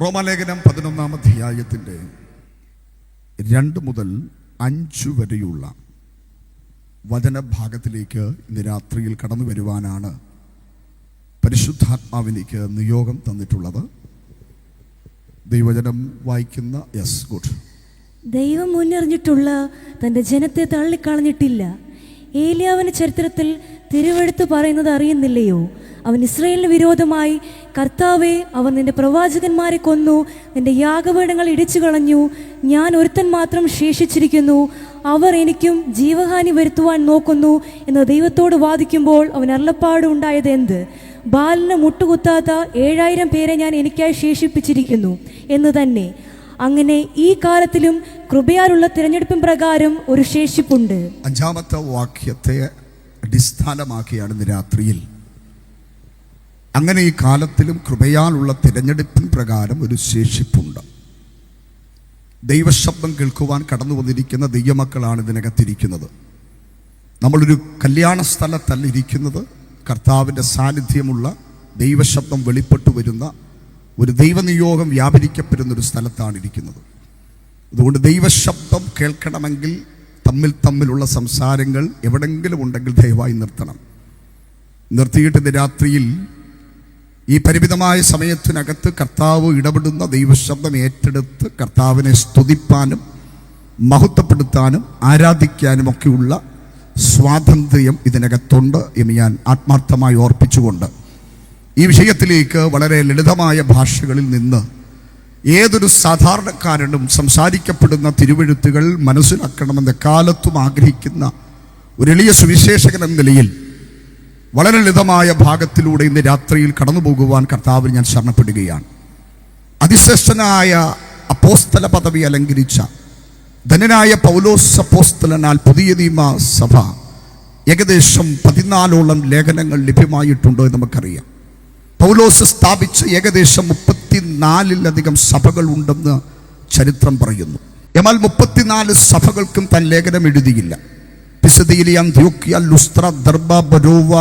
റോമാലേഖനം 11-ാം അധ്യായത്തിൻ്റെ 2 മുതൽ 5 വരെയുള്ള വചനഭാഗത്തിലേക്ക് ഇന്ന് രാത്രിയിൽ കടന്നു വരുവാനാണ് പരിശുദ്ധാത്മാവിലേക്ക് നിയോഗം തന്നിട്ടുള്ളത്. ദൈവവചനം വായിക്കുന്ന ഗുഡ്. ദൈവം മുന്നറിഞ്ഞിട്ടുള്ള തൻ്റെ ജനത്തെ തള്ളിക്കളഞ്ഞിട്ടില്ല. ഏലിയാവിന്റെ ചരിത്രത്തിൽ തിരുവെടുത്ത് പറയുന്നത് അറിയുന്നില്ലയോ? അവൻ ഇസ്രായേലിന് വിരോധമായി, കർത്താവേ, അവർ നിന്റെ പ്രവാചകന്മാരെ കൊന്നു, നിന്റെ യാഗപീഠങ്ങൾ ഇടിച്ചു കളഞ്ഞു, ഞാൻ ഒരുത്തൻ മാത്രം ശേഷിച്ചിരിക്കുന്നു, അവർ എനിക്കും ജീവഹാനി വരുത്തുവാൻ നോക്കുന്നു എന്ന് ദൈവത്തോട് വാദിക്കുമ്പോൾ അവൻ അരുളപ്പാട് ഉണ്ടായത് എന്ത്? ബാലിന് മുട്ടുകുത്താത്ത 7000 പേരെ ഞാൻ എനിക്കായി ശേഷിപ്പിച്ചിരിക്കുന്നു എന്ന് തന്നെ. അങ്ങനെ ഈ കാലത്തിലും കൃപയാലുള്ള തിരഞ്ഞെടുപ്പിൻ പ്രകാരം ഒരു ശേഷിപ്പുണ്ട്. 5-ാമത്തെ വാക്യത്തെ അടിസ്ഥാനമാക്കിയാണ് ഇന്ന് രാത്രിയിൽ. അങ്ങനെ ഈ കാലത്തിലും കൃപയാലുള്ള തിരഞ്ഞെടുപ്പിൻ പ്രകാരം ഒരു ശേഷിപ്പുണ്ട്. ദൈവശബ്ദം കേൾക്കുവാൻ കടന്നു വന്നിരിക്കുന്ന ദൈവമക്കളാണ് ഇതിനകത്തിരിക്കുന്നത്. നമ്മളൊരു കല്യാണ സ്ഥലത്തല്ല ഇരിക്കുന്നത്. കർത്താവിൻ്റെ സാന്നിധ്യമുള്ള ദൈവശബ്ദം വെളിപ്പെട്ടു വരുന്ന ഒരു ദൈവനിയോഗം വ്യാപരിക്കപ്പെടുന്നൊരു സ്ഥലത്താണ് ഇരിക്കുന്നത്. അതുകൊണ്ട് ദൈവശബ്ദം കേൾക്കണമെങ്കിൽ തമ്മിലുള്ള സംസാരങ്ങൾ എവിടെങ്കിലും ഉണ്ടെങ്കിൽ ദയവായി നിർത്തണം. നിർത്തിയിട്ട് ഇന്ന് രാത്രിയിൽ ഈ പരിമിതമായ സമയത്തിനകത്ത് കർത്താവ് ഇടപെടുന്ന ദൈവശബ്ദം ഏറ്റെടുത്ത് കർത്താവിനെ സ്തുതിപ്പാനും മഹത്വപ്പെടുത്താനും ആരാധിക്കാനും ഒക്കെയുള്ള സ്വാതന്ത്ര്യം ഇതിനകത്തുണ്ട് എന്ന് ഞാൻ ആത്മാർത്ഥമായി ഓർപ്പിച്ചുകൊണ്ട് ഈ വിഷയത്തിലേക്ക് വളരെ ലളിതമായ ഭാഷകളിൽ നിന്ന് ഏതൊരു സാധാരണക്കാരനും സംസാരിക്കപ്പെടുന്ന തിരുവെഴുത്തുകൾ മനസ്സിലാക്കണമെന്ന് കാലത്തും ആഗ്രഹിക്കുന്ന ഒരു എളിയ സുവിശേഷകൻ എന്ന നിലയിൽ വളരെ ലളിതമായ ഭാഗത്തിലൂടെ ഇന്ന് രാത്രിയിൽ കടന്നു പോകുവാൻ കർത്താവിൽ ഞാൻ ശരണപ്പെടുകയാണ്. അതിശ്രേഷ്ഠനായ അപ്പോസ്തല പദവി അലങ്കരിച്ച ധനനായ പൗലോസ് അപ്പോസ്തലനാൽ പുതിയ നിയമ സഭ ഏകദേശം 14ഓളം ലേഖനങ്ങൾ ലഭ്യമായിട്ടുണ്ടോ എന്ന് നമുക്കറിയാം. പൗലോസ് സ്ഥാപിച്ച ഏകദേശം 34-ലധികം സഭകൾ ഉണ്ടെന്ന് ചരിത്രം പറയുന്നു. എന്നാൽ 34 സഭകൾക്കും താൻ ലേഖനം എഴുതിയില്ല. പിസിദിയ, അന്ത്യോക്യ, ലുസ്ത്ര, ദർബ, ബരോവ,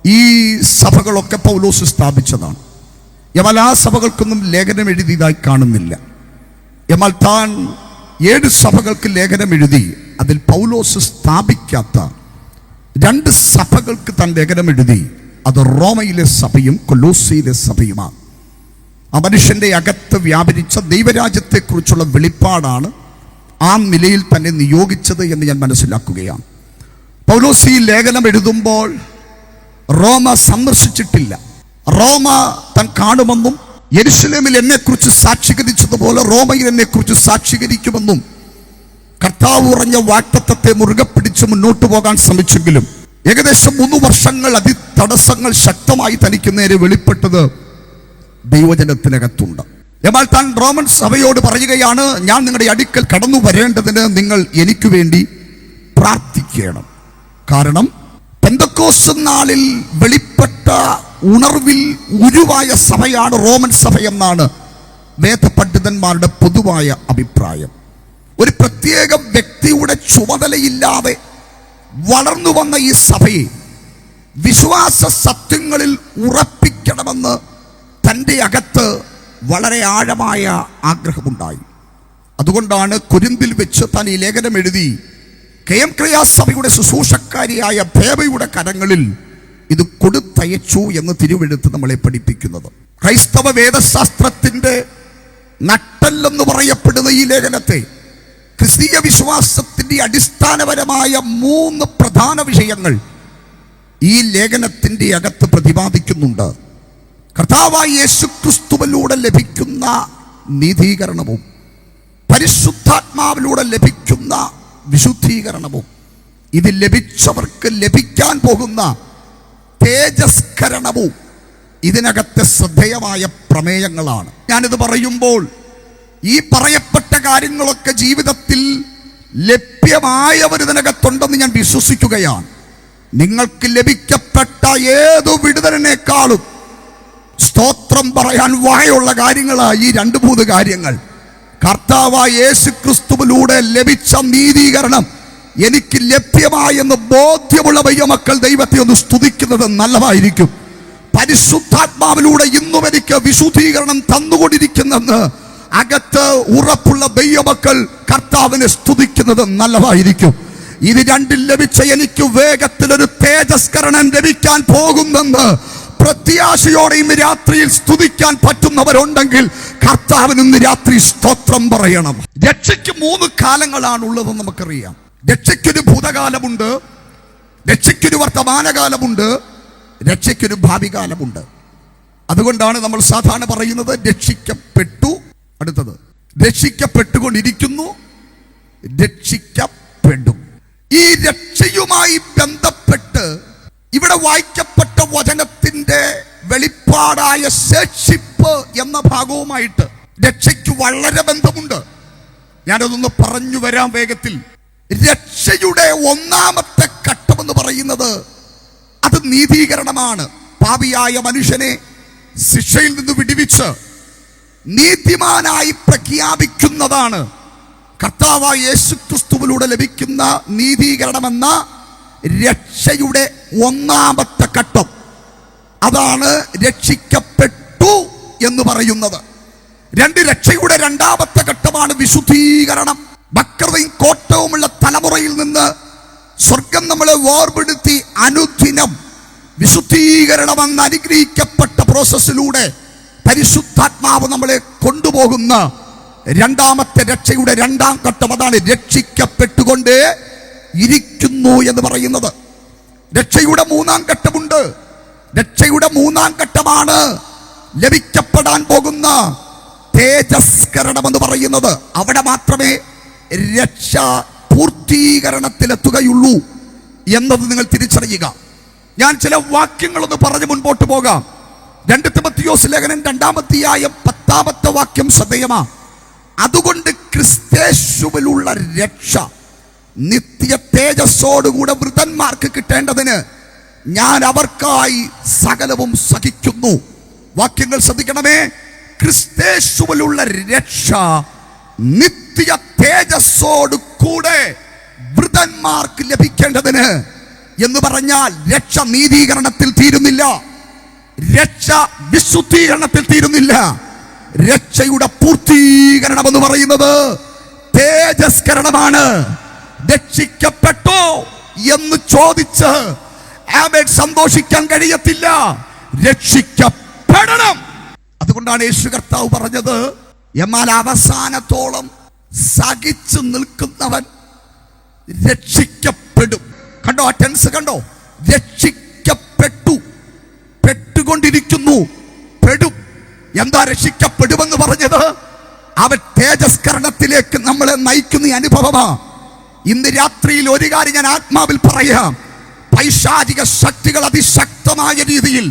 ഈ സഭകളൊക്കെ പൗലോസ് സ്ഥാപിച്ചതാണ്. എന്നാൽ ആ സഭകൾക്കൊന്നും ലേഖനം എഴുതിയതായി കാണുന്നില്ല. എന്നാൽ താൻ 7 സഭകൾക്ക് ലേഖനം എഴുതി. അതിൽ പൗലോസ് സ്ഥാപിക്കാത്ത 2 സഭകൾക്ക് താൻ ലേഖനം എഴുതി. അത് റോമയിലെ സഭയും കൊലോസിയിലെ സഭയുമാണ്. ആ മനുഷ്യൻ്റെ അകത്ത് വ്യാപരിച്ച ദൈവരാജ്യത്തെക്കുറിച്ചുള്ള വെളിപ്പാടാണ് ആ നിലയിൽ തന്നെ നിയോഗിച്ചത് എന്ന് ഞാൻ മനസ്സിലാക്കുകയാണ്. പൗലോസ് ഈ ലേഖനം എഴുതുമ്പോൾ റോമ സന്ദർശിച്ചിട്ടില്ല. റോമ താൻ കാണുമെന്നും യെരുശലേമിൽ എന്നെക്കുറിച്ച് സാക്ഷീകരിച്ചതുപോലെ റോമയിൽ എന്നെക്കുറിച്ച് സാക്ഷീകരിക്കുമെന്നും കർത്താവ് പറഞ്ഞ വാഗ്ദത്തത്തെ മുറുകെ പിടിച്ച് മുന്നോട്ട് പോകാൻ ശ്രമിച്ചെങ്കിലും ഏകദേശം 3 വർഷങ്ങൾ തടസ്സങ്ങൾ ശക്തമായി തനിക്ക് നേരെ വെളിപ്പെട്ടത് ദൈവജനത്തിനകത്തുണ്ട്. എന്നാൽ താൻ റോമൻ സഭയോട് പറയുകയാണ്, ഞാൻ നിങ്ങളുടെ അടുക്കൽ കടന്നു വരേണ്ടതിന് നിങ്ങൾ എനിക്ക് വേണ്ടി പ്രാർത്ഥിക്കണം. കാരണം പെന്തക്കോസ്ത് നാളിൽ വെളിപ്പെട്ട ഉണർവിൽ ഉരുവായ സഭയാണ് റോമൻ സഭ എന്നാണ് വേദപണ്ഡിതന്മാരുടെ പൊതുവായ അഭിപ്രായം. ഒരു പ്രത്യേക വ്യക്തിയുടെ ചുമതലയില്ലാതെ വളർന്നു വന്ന ഈ സഭയെ വിശ്വാസ സത്യങ്ങളിൽ ഉറപ്പിക്കണമെന്ന് തൻ്റെ അകത്ത് വളരെ ആഴമായ ആഗ്രഹമുണ്ടായി. അതുകൊണ്ടാണ് കൊരിന്തിൽ വെച്ച് താൻ ഈ ലേഖനം എഴുതി കെയംക്രിയ സഭയുടെ ശുശ്രൂഷക്കാരിയായ ഫേബയുടെ കരങ്ങളിൽ ഇത് കൊടുത്തയച്ചു എന്ന് തിരുവെഴുത്ത് നമ്മളെ പഠിപ്പിക്കുന്നത്. ക്രൈസ്തവ വേദശാസ്ത്രത്തിൻ്റെ നട്ടെല്ലെന്ന് പറയപ്പെടുന്ന ഈ ലേഖനത്തെ ക്രിസ്തീയ വിശ്വാസത്തിൻ്റെ അടിസ്ഥാനപരമായ 3 പ്രധാന വിഷയങ്ങൾ ഈ ലേഖനത്തിൻ്റെ അകത്ത് പ്രതിപാദിക്കുന്നുണ്ട്. കർത്താവായ യേശുക്രിസ്തുവിലൂടെ ലഭിക്കുന്ന നീതീകരണവും പരിശുദ്ധാത്മാവിലൂടെ ലഭിക്കുന്ന വിശുദ്ധീകരണവും ഇത് ലഭിച്ചവർക്ക് ലഭിക്കാൻ പോകുന്ന തേജസ്കരണവും ഇതിനകത്തെ ശ്രദ്ധേയമായ പ്രമേയങ്ങളാണ്. ഞാനിത് പറയുമ്പോൾ ഈ പറയപ്പെട്ട കാര്യങ്ങളൊക്കെ ജീവിതത്തിൽ ലഭ്യമായവർ ഇതിനകത്തുണ്ടെന്ന് ഞാൻ വിശ്വസിക്കുകയാണ്. നിങ്ങൾക്ക് ലഭിക്കപ്പെട്ട ഏതു വിടുതലിനേക്കാളും സ്തോത്രം പറയാൻ വായുള്ള കാര്യങ്ങളാണ് ഈ 2-3 കാര്യങ്ങൾ. കർത്താവായ യേശുക്രിസ്തുവിലൂടെ ലഭിച്ച നീതീകരണം എനിക്ക് ലഭ്യമായെന്ന് ബോധ്യമുള്ള ദൈവമക്കൾ ദൈവത്തെ ഒന്ന് സ്തുതിക്കുന്നത് നല്ലതായിരിക്കും. പരിശുദ്ധാത്മാവിലൂടെ ഇന്നും എനിക്ക് വിശുദ്ധീകരണം തന്നുകൊണ്ടിരിക്കുന്നെന്ന് അകത്ത് ഉറപ്പുള്ള ദൈവമക്കൾ കർത്താവിനെ സ്തുതിക്കുന്നത് നല്ലതായിരിക്കും. ഇത് രണ്ടിൽ ലഭിച്ച എനിക്ക് വേഗത്തിൽ ഒരു തേജസ്കരണം ലഭിക്കാൻ പോകുന്നെന്ന് പ്രത്യാശയോടെ ഇന്ന് രാത്രിയിൽ സ്തുതിക്കാൻ പറ്റുന്നവരുണ്ടെങ്കിൽ കർത്താവിന് ഇന്ന് രാത്രി സ്തോത്രം പറയണം. രക്ഷയ്ക്ക് 3 കാലങ്ങളാണുള്ളതെന്ന് നമുക്കറിയാം. രക്ഷയ്ക്കൊരു ഭൂതകാലമുണ്ട്, രക്ഷയ്ക്കൊരു വർത്തമാനകാലമുണ്ട്, രക്ഷയ്ക്കൊരു ഭാവി കാലമുണ്ട്. അതുകൊണ്ടാണ് നമ്മൾ സാധാരണ പറയുന്നത് രക്ഷിക്കപ്പെട്ടു, അടുത്തത് രക്ഷിക്കപ്പെട്ടുകൊണ്ടിരിക്കുന്നു, രക്ഷിക്കപ്പെടും. ഈ രക്ഷയുമായി ബന്ധപ്പെട്ട് ഇവിടെ വായിക്കപ്പെട്ട വചനത്തിന്റെ വെളിപ്പാടായ ശേഷിപ്പ് എന്ന ഭാഗവുമായിട്ട് രക്ഷയ്ക്ക് വളരെ ബന്ധമുണ്ട്. ഞാനതൊന്ന് പറഞ്ഞു വരാം വേഗത്തിൽ. രക്ഷയുടെ ഒന്നാമത്തെ ഘട്ടമെന്ന് പറയുന്നത് അത് നീതീകരണമാണ്. പാപിയായ മനുഷ്യനെ ശിക്ഷയിൽ നിന്ന് വിടുവിച്ച് നീതിമാനായി പ്രഖ്യാപിക്കുന്നതാണ് കർത്താവായ യേശുക്രിസ്തുവിലൂടെ ലഭിക്കുന്ന നീതീകരണമെന്ന രക്ഷയുടെ ഒന്നാമത്തെ ഘട്ടം. അതാണ് രക്ഷിക്കപ്പെട്ടു എന്ന് പറയുന്നത്. രക്ഷയുടെ രണ്ടാമത്തെ ഘട്ടമാണ് വിശുദ്ധീകരണം. വക്രതയും കോട്ടവുമുള്ള തലമുറയിൽ നിന്ന് സ്വർഗം നമ്മളെ വേർപെടുത്തി അനുദിനം വിശുദ്ധീകരണമെന്ന് അനുഗ്രഹിക്കപ്പെട്ട പ്രോസസ്സിലൂടെ പരിശുദ്ധാത്മാവ് നമ്മളെ കൊണ്ടുപോകുന്ന രണ്ടാമത്തെ രക്ഷയുടെ രണ്ടാം ഘട്ടം. അതാണ് രക്ഷിക്കപ്പെട്ടുകൊണ്ട് ഇരിക്കുന്നു എന്ന് പറയുന്നത്. രക്ഷയുടെ 3-ാം ഘട്ടമുണ്ട്. രക്ഷയുടെ 3-ാം ഘട്ടമാണ് ലഭിക്കപ്പെടാൻ പോകുന്ന തേജസ്കരണം എന്ന് പറയുന്നത്. അവിടെ മാത്രമേ രക്ഷ പൂർത്തീകരണത്തിലെത്തുകയുള്ളൂ എന്നത് നിങ്ങൾ തിരിച്ചറിയുക. ഞാൻ ചില വാക്യങ്ങളൊന്ന് പറഞ്ഞ് മുൻപോട്ട് പോകാം. 2 തിമോഥെയോസ് ലേഖനം 2-ാം അധ്യായം 10-ാമത്തെ വാക്യം ശ്രദ്ധേയമാ. അതുകൊണ്ട് ക്രിസ്തേശുവിലുള്ള രക്ഷ നിത്യ തേജസ്സോടുകൂടെ വൃതന്മാർക്ക് കിട്ടേണ്ടതിന് ഞാൻ അവർക്കായി സകലവും സഹിക്കുന്നു. വാക്യങ്ങൾ ശ്രദ്ധിക്കണമേ. ക്രിസ്തേശുവിലുള്ള രക്ഷ നിത്യ തേജസ്സോട് കൂടെ വൃതന്മാർക്ക് ലഭിക്കേണ്ടതിന് എന്ന് പറഞ്ഞാൽ രക്ഷ നീതീകരണത്തിൽ തീരുന്നില്ല, രക്ഷ വിശുദ്ധീകരണത്തിൽ തീരുന്നില്ല. രക്ഷയുടെ പൂർത്തീകരണം എന്ന് പറയുന്നത് തേജസ്കരണമാണ്. രക്ഷിക്കപ്പെട്ടോ എന്ന് ചോദിച്ച് ആമേൻ സന്തോഷിക്കാൻ കഴിയത്തില്ല. രക്ഷിക്കപ്പെടണം. അതുകൊണ്ടാണ് യേശു കർത്താവ് പറഞ്ഞത്, എന്നാൽ അവസാനത്തോളം സഹിച്ചു നിൽക്കുന്നവൻ രക്ഷിക്കപ്പെടും. കണ്ടോ, ആ ടെൻസ് കണ്ടോ? രക്ഷിക്കപ്പെട്ടു, പെട്ടുകൊണ്ടിരിക്കുന്നു, പെടും. എന്താ രക്ഷിക്കപ്പെടുമെന്ന് പറഞ്ഞത്? അവൻ തേജസ്കരണത്തിലേക്ക് നമ്മളെ നയിക്കുന്ന അനുഭവമാ. ഇന്ന് രാത്രിയിൽ ഒരു കാര്യം ഞാൻ ആത്മാവിൽ പറയാം. പൈശാചിക ശക്തികൾ അതിശക്തമായ രീതിയിൽ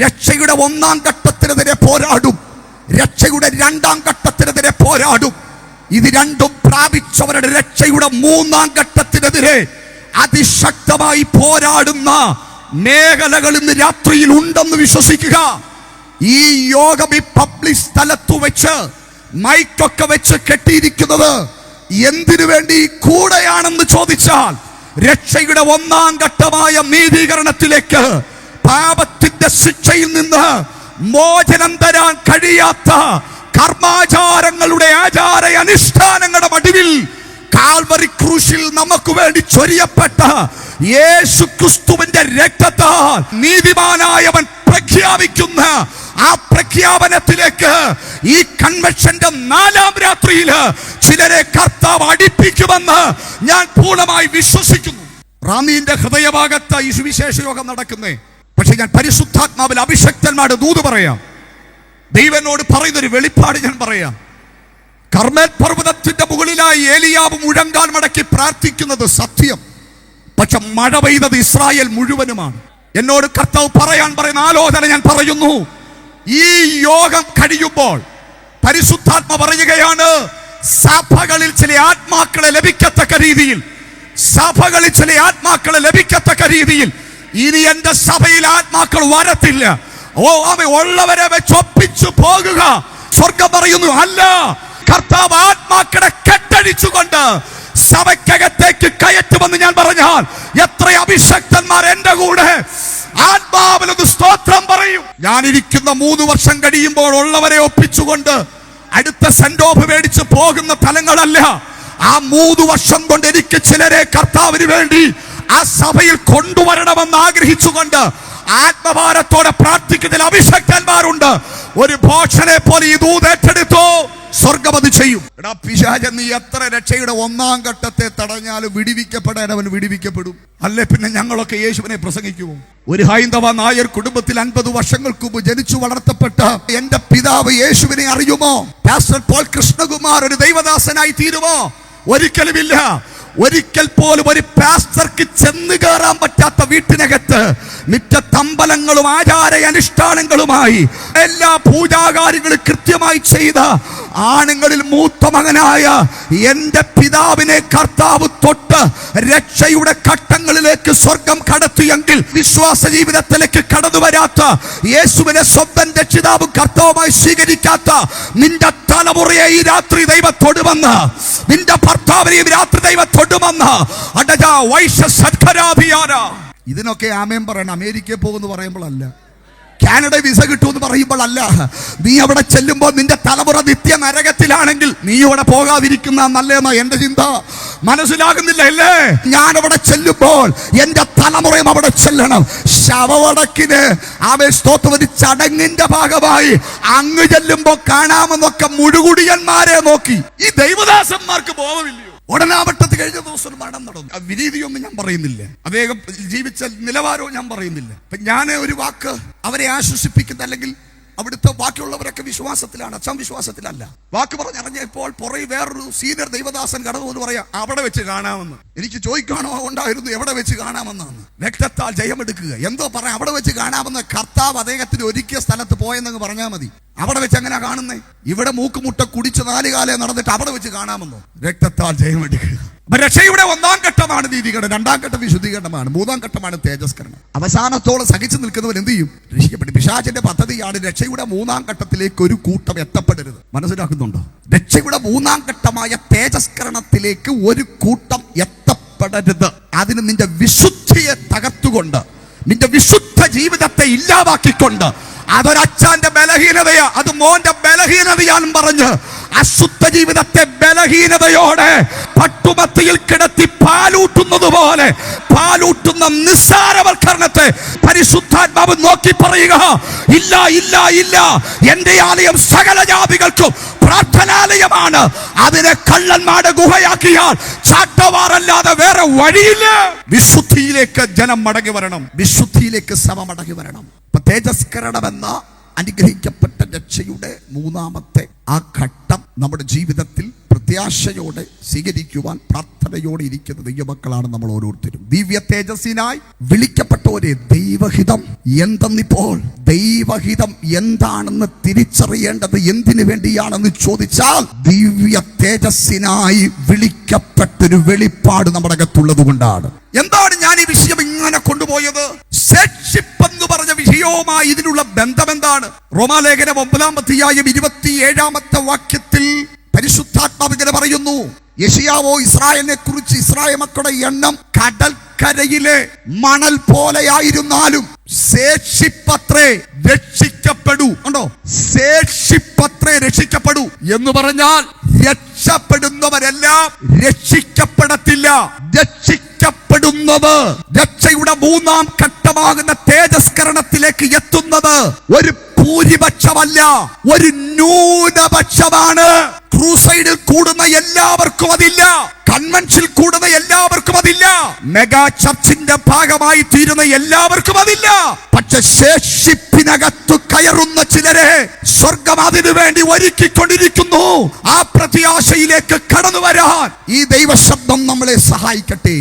രക്ഷയുടെ 1-ാം ഘട്ടത്തിനെതിരെ പോരാടും, രക്ഷയുടെ 2-ാം ഘട്ടത്തിനെതിരെ പോരാടും. ഇത് രണ്ടും പ്രാപിച്ചവരുടെ രക്ഷയുടെ 3-ാം ഘട്ടത്തിനെതിരെ അതിശക്തമായി പോരാടുന്ന മേഖലകൾ ഇന്ന് രാത്രിയിൽ ഉണ്ടെന്ന് വിശ്വസിക്കുക. ഈ യോഗം ഈ പബ്ലിക് സ്ഥലത്തു വെച്ച് മൈക്കൊക്കെ വെച്ച് കെട്ടിയിരിക്കുന്നത് എന്തിനു വേണ്ടി കൂടെയാണെന്ന് ചോദിച്ചാൽ, രക്ഷയുടെ 1-ാം ഘട്ടമായ നീതീകരണത്തിലേക്ക്, പാപത്തിന്റെ ശിക്ഷയിൽ നിന്ന് മോചനം തരാൻ കഴിയാത്ത കർമാചാരങ്ങളുടെ ആചാര അനുഷ്ഠാനങ്ങളുടെ മടിവിൽ കാൽവറി ക്രൂശിൽ നമുക്ക് വേണ്ടി ചൊരിയപ്പെട്ട യേശു ക്രിസ്തുവിന്റെ രക്തത്താൽ നീതിമാനായവൻ പ്രഖ്യാപിക്കുന്ന ആ പ്രഖ്യാപനത്തിലേക്ക് ഈ കൺവെൻഷന്റെ 4-ാം രാത്രിയിൽ ചിലരെ കർത്താവ് അടുപ്പിക്കുമെന്ന് ഞാൻ പൂർണ്ണമായി വിശ്വസിക്കുന്നു. റാന്നിന്റെ ഹൃദയഭാഗത്ത് ഈ സുവിശേഷ യോഗം നടക്കുന്നേ. പക്ഷെ ഞാൻ പരിശുദ്ധാത്മാവിൽ അഭിഷക്തന്മാരുടെ ദൂത് പറയാം. ദൈവനോട് പറയുന്നൊരു വെളിപ്പാട് ഞാൻ പറയാം. കർമ്മേൽ പർവ്വതത്തിന്റെ മുകളിലായി ഏലിയാവ് മുഴങ്കാൽ മടക്കി പ്രാർത്ഥിക്കുന്നത് സത്യം. പക്ഷെ മഴ പെയ്തത് ഇസ്രായേൽ മുഴുവനുമാണ്. എന്നോട് കർത്താവ് പറയുന്ന ആലോചന ഞാൻ പറയുന്നു. ഈ യോഗം കഴിയുമ്പോൾ പരിശുദ്ധാത്മ പറയുകയാണ്, സഭകളിൽ ചില ആത്മാക്കളെ ലഭിക്കത്തക്ക രീതിയിൽ, സഭകളിൽ ചില ആത്മാക്കളെ ലഭിക്കത്തക്ക രീതിയിൽ ഇനി എന്റെ സഭയിൽ ആത്മാക്കൾ വരത്തില്ല. ഉള്ളവരെ വെച്ചൊപ്പിച്ചു പോകുക. സ്വർഗം പറയുന്നു, അല്ല, കർത്താവ് ആത്മാക്കളെ കെട്ടഴിച്ചുകൊണ്ട് സഭയ്ക്കകത്തേക്ക് കയറ്റുമെന്ന് ഞാൻ പറഞ്ഞാൽ എത്ര അഭിഷക്തന്മാർ എന്റെ കൂടെ ആത്മാവിലൊന്ന് സ്തോത്രം പറയും. ഞാനിരിക്കുന്ന 3 വർഷം കഴിയുമ്പോൾ ഉള്ളവരെ ഒപ്പിച്ചുകൊണ്ട് അടുത്ത സെന്റ് ഓഫ് മേടിച്ച് പോകുന്ന തലങ്ങളല്ല. ആ 3 വർഷം കൊണ്ട് എനിക്ക് ചിലരെ കർത്താവിന് വേണ്ടി ആ സഭയിൽ കൊണ്ടുവരണമെന്ന് ആഗ്രഹിച്ചുകൊണ്ട് ആത്മഭാരത്തോടെ പ്രാർത്ഥിക്കുന്നതിൽ അഭിഷക്തന്മാരുണ്ട്. ഒരു ഭോഷനെ പോലെ ഈ ദൂത് ഏറ്റെടുത്തോ, സ്വർഗം അത് ചെയ്യും. എടാ പിശാച്, നീ എത്ര രക്ഷയുടെ 1-ാം ഘട്ടത്തെ തടഞ്ഞാലും വിടിവിക്കപ്പെടാൻ അവൻ വിടിവിക്കപ്പെടും. അല്ലെ പിന്നെ ഞങ്ങളൊക്കെ യേശുവിനെ പ്രസംഗിക്കുമോ? ഒരു ഹൈന്ദവ നായർ കുടുംബത്തിൽ 50 വർഷങ്ങൾക്ക് മുമ്പ് ജനിച്ചു വളർത്തപ്പെട്ട എന്റെ പിതാവ് യേശുവിനെ അറിയുമോ? പാസ്റ്റർ പോൾ കൃഷ്ണകുമാർ ഒരു ദൈവദാസനായി തീരുമോ? ഒരിക്കലുമില്ല. ഒരിക്കൽ പോലും ഒരു പാസ്റ്റർക്ക് ചെന്ന് കയറാൻ പറ്റാത്ത വീട്ടിനകത്ത് മിറ്റത്തമ്പലങ്ങളും ആചാര അനുഷ്ഠാനങ്ങളുമായി എല്ലാ പൂജാകാര്യങ്ങളും കൃത്യമായി ചെയ്ത ആണുങ്ങളിൽ മൂത്ത മകനായ എന്റെ പിതാവിനെ കർത്താവ് തൊട്ട് രക്ഷയുടെ ഘട്ടങ്ങളിലേക്ക് സ്വർഗം കടത്തിയെങ്കിൽ വിശ്വാസ ജീവിതത്തിലേക്ക് കടന്നു വരാത്ത, യേശുവിനെ സ്വന്തം രക്ഷിതാവും കർത്താവുമായി സ്വീകരിക്കാത്ത നിന്റെ തലമുറയെ ഈ രാത്രി ദൈവം തൊടുമെന്ന്, നിന്റെ ഭർത്താവിനെയും രാത്രി ദൈവം തൊടുമെന്ന്. ഇതിനൊക്കെ ആമേൻ പറയണം. അമേരിക്കയിൽ പോകുമെന്ന് പറയുമ്പോഴല്ല, കാനഡ വിസ കിട്ടുമെന്ന് പറയുമ്പോഴല്ല. നീ അവിടെ ചെല്ലുമ്പോൾ നിന്റെ തലമുറ നിത്യ നരകത്തിലാണെങ്കിൽ നീ അവിടെ പോകാതിരിക്കുന്ന നല്ലതെന്നാ എന്റെ ചിന്ത. മനസ്സിലാകുന്നില്ല അല്ലേ? ഞാൻ അവിടെ ചെല്ലുമ്പോൾ എന്റെ തലമുറയും അവിടെ ചെല്ലണം. ശവവടക്കിന് സ്തോത്രം ഒരു ചടങ്ങിന്റെ ഭാഗമായി അങ്ങ് ചെല്ലുമ്പോൾ കാണാമെന്നൊക്കെ മുഴുകുടിയന്മാരെ നോക്കി ഈ ദൈവദാസന്മാർക്ക് ബോധമില്ലയോ? ഉടനാവട്ടത്ത് കഴിഞ്ഞ ദിവസം മരണം നടന്നു. വിരീതിയൊന്നും ഞാൻ പറയുന്നില്ല, അദ്ദേഹം ജീവിച്ച നിലവാരവും ഞാൻ പറയുന്നില്ല. ഞാൻ ഒരു വാക്ക് അവരെ ആശ്വസിപ്പിക്കുന്ന, അല്ലെങ്കിൽ അവിടുത്തെ ബാക്കിയുള്ളവരൊക്കെ വിശ്വാസത്തിലാണ്, അച്ഛൻ വിശ്വാസത്തിലല്ല. വാക്ക് പറഞ്ഞറിഞ്ഞപ്പോൾ പുറകെ വേറൊരു സീനിയർ ദൈവദാസൻ കടന്നു എന്ന് പറയാം, അവിടെ വെച്ച് കാണാമെന്ന്. എനിക്ക് ചോദിക്കാണോ ഉണ്ടായിരുന്നു, എവിടെ വെച്ച് കാണാമെന്നാണ്. രക്തത്താൽ ജയമെടുക്കുക എന്തോ പറയാം. അവിടെ വെച്ച് കാണാമെന്ന് കർത്താവ് അദ്ദേഹത്തിന് ഒരുക്കിയ സ്ഥലത്ത് പോയെന്നങ്ങ് പറഞ്ഞാൽ മതി. അവിടെ വെച്ച് എങ്ങനെ കാണുന്നേ? ഇവിടെ മൂക്കുമുട്ട കുടിച്ച് 4 കാലം നടന്നിട്ട് അവിടെ വെച്ച് കാണാമെന്നോ? രക്തത്താൽ ജയമെടുക്കുക. രക്ഷയുടെ 1-ാം ഘട്ടമാണ് നീതീകരണം, 2-ാം ഘട്ടം വിശുദ്ധീകരണമാണ്, 3-ാം ഘട്ടമാണ് തേജസ്കരണം. അവസാനത്തോളം സഹിച്ചു നിൽക്കുന്നവൻ എന്ത് ചെയ്യും? രക്ഷിക്കപ്പെടും. പിശാചിന്റെ പദ്ധതിയാണ് രക്ഷയുടെ 3-ാം ഘട്ടത്തിലേക്ക് ഒരു കൂട്ടം എത്തപ്പെടരുത്. മനസ്സിലാക്കുന്നുണ്ടോ? രക്ഷയുടെ 3-ാം ഘട്ടമായ തേജസ്കരണത്തിലേക്ക് ഒരു കൂട്ടം എത്തപ്പെടരുത്. അതിന് നിന്റെ വിശുദ്ധിയെ തകർത്തുകൊണ്ട്, നിന്റെ വിശുദ്ധ ജീവിതത്തെ ഇല്ലാതാക്കിക്കൊണ്ട്, അതൊരച്ഛന്റെ ബലഹീനതയാ, അത് മോന്റെ ബലഹീനതയാണെന്ന് പറഞ്ഞ് അശുദ്ധ ജീവിതത്തെ ബലഹീനതയോടെ പട്ടുമത്തിയിൽ കിടത്തി പാലൂട്ടുന്നത് പോലെ പാലൂട്ടുന്ന നിസ്സാരവൽക്കരണത്തെ പരിശുദ്ധാത്മാവ് നോക്കി പറയുക, ഇല്ല ഇല്ല ഇല്ല, എന്റെ ആലയം സകല ജാതികൾക്കും പ്രാർത്ഥനാലയമാണ്. അതിനെ കള്ളന്മാരുടെ ഗുഹയാക്കിയാൽ ചാട്ടവാറല്ലാതെ വേറെ വഴിയില്ല. വിശുദ്ധിയിലേക്ക് ജനം മടങ്ങി വരണം, വിശുദ്ധിയിലേക്ക് സഭ മടങ്ങി വരണം. തേജസ്കരണം എന്ന അനുഗ്രഹിക്കപ്പെട്ട രക്ഷയുടെ 3-ാമത്തെ ആ ഘട്ടം നമ്മുടെ ജീവിതത്തിൽ പ്രത്യാശയോടെ സ്വീകരിക്കുവാൻ പ്രാർത്ഥനയോടെ ഇരിക്കുന്ന ദൈവമക്കളാണ് നമ്മൾ ഓരോരുത്തരും. ദിവ്യ തേജസ്സിനായി വിളിക്കപ്പെട്ടവരെ, ദൈവഹിതം എന്തെന്നിപ്പോൾ, ദൈവഹിതം എന്താണെന്ന് തിരിച്ചറിയേണ്ടത് എന്തിനു വേണ്ടിയാണെന്ന് ചോദിച്ചാൽ, ദിവ്യ തേജസ്സിനായി വിളിക്കപ്പെട്ടൊരു വെളിപ്പാട് നമ്മുടെ അകത്തുള്ളത് കൊണ്ടാണ്. എന്താണ് ഞാൻ ഈ വിഷയം ഇങ്ങനെ കൊണ്ടുപോയത്? ശേഷിപ്പ് എന്ന് പറഞ്ഞ വിഷയവുമായി ഇതിനുള്ള ബന്ധം എന്താണ്? റോമാലേഖനം 9-ാം അധ്യായം 27-ാമത്തെ വാക്യത്തിൽ പരിശുദ്ധാത്മാവ് ഇങ്ങനെ പറയുന്നു, യെശയ്യാവോ ഇസ്രായേലിനെ കുറിച്ച്, ഇസ്രായേൽ മക്കളുടെ എണ്ണം കടൽക്കരയിലെ മണൽ പോലെയായിരുന്നാലും ശേഷിപ്പത്രേ രക്ഷിക്കപ്പെടൂ. ഉണ്ടോ? ശേഷിപ്പത്രേ രക്ഷിക്കപ്പെടൂ എന്ന് പറഞ്ഞാൽ രക്ഷപ്പെടുന്നവരെല്ലാം രക്ഷിക്കപ്പെടത്തില്ല. രക്ഷിക്കപ്പെടുന്നത്, രക്ഷയുടെ 3-ാം ഘട്ടമാകുന്ന തേജസ്കരണത്തിലേക്ക് എത്തുന്നത് ഒരു ഭൂരിപക്ഷമല്ല, ഒരു ന്യൂനപക്ഷമാണ്. ക്രൂസൈഡിൽ കൂടുന്ന എല്ലാവർക്കും അതില്ല, കൺവെൻഷനിൽ കൂടുന്ന എല്ലാവർക്കും അതില്ല, മെഗാ ചർച്ചിന്റെ ഭാഗമായി തീരുന്ന എല്ലാവർക്കും അതില്ല. പക്ഷെ ശേഷിപ്പിനകത്തു കയറുന്ന ചിലരെ സ്വർഗം അതിനു വേണ്ടി ഒരുക്കിക്കൊണ്ടിരിക്കുന്നു. ആ പ്രത്യാശയിലേക്ക് കടന്നു വരാൻ ഈ ദൈവശബ്ദം നമ്മളെ സഹായിക്കട്ടെ.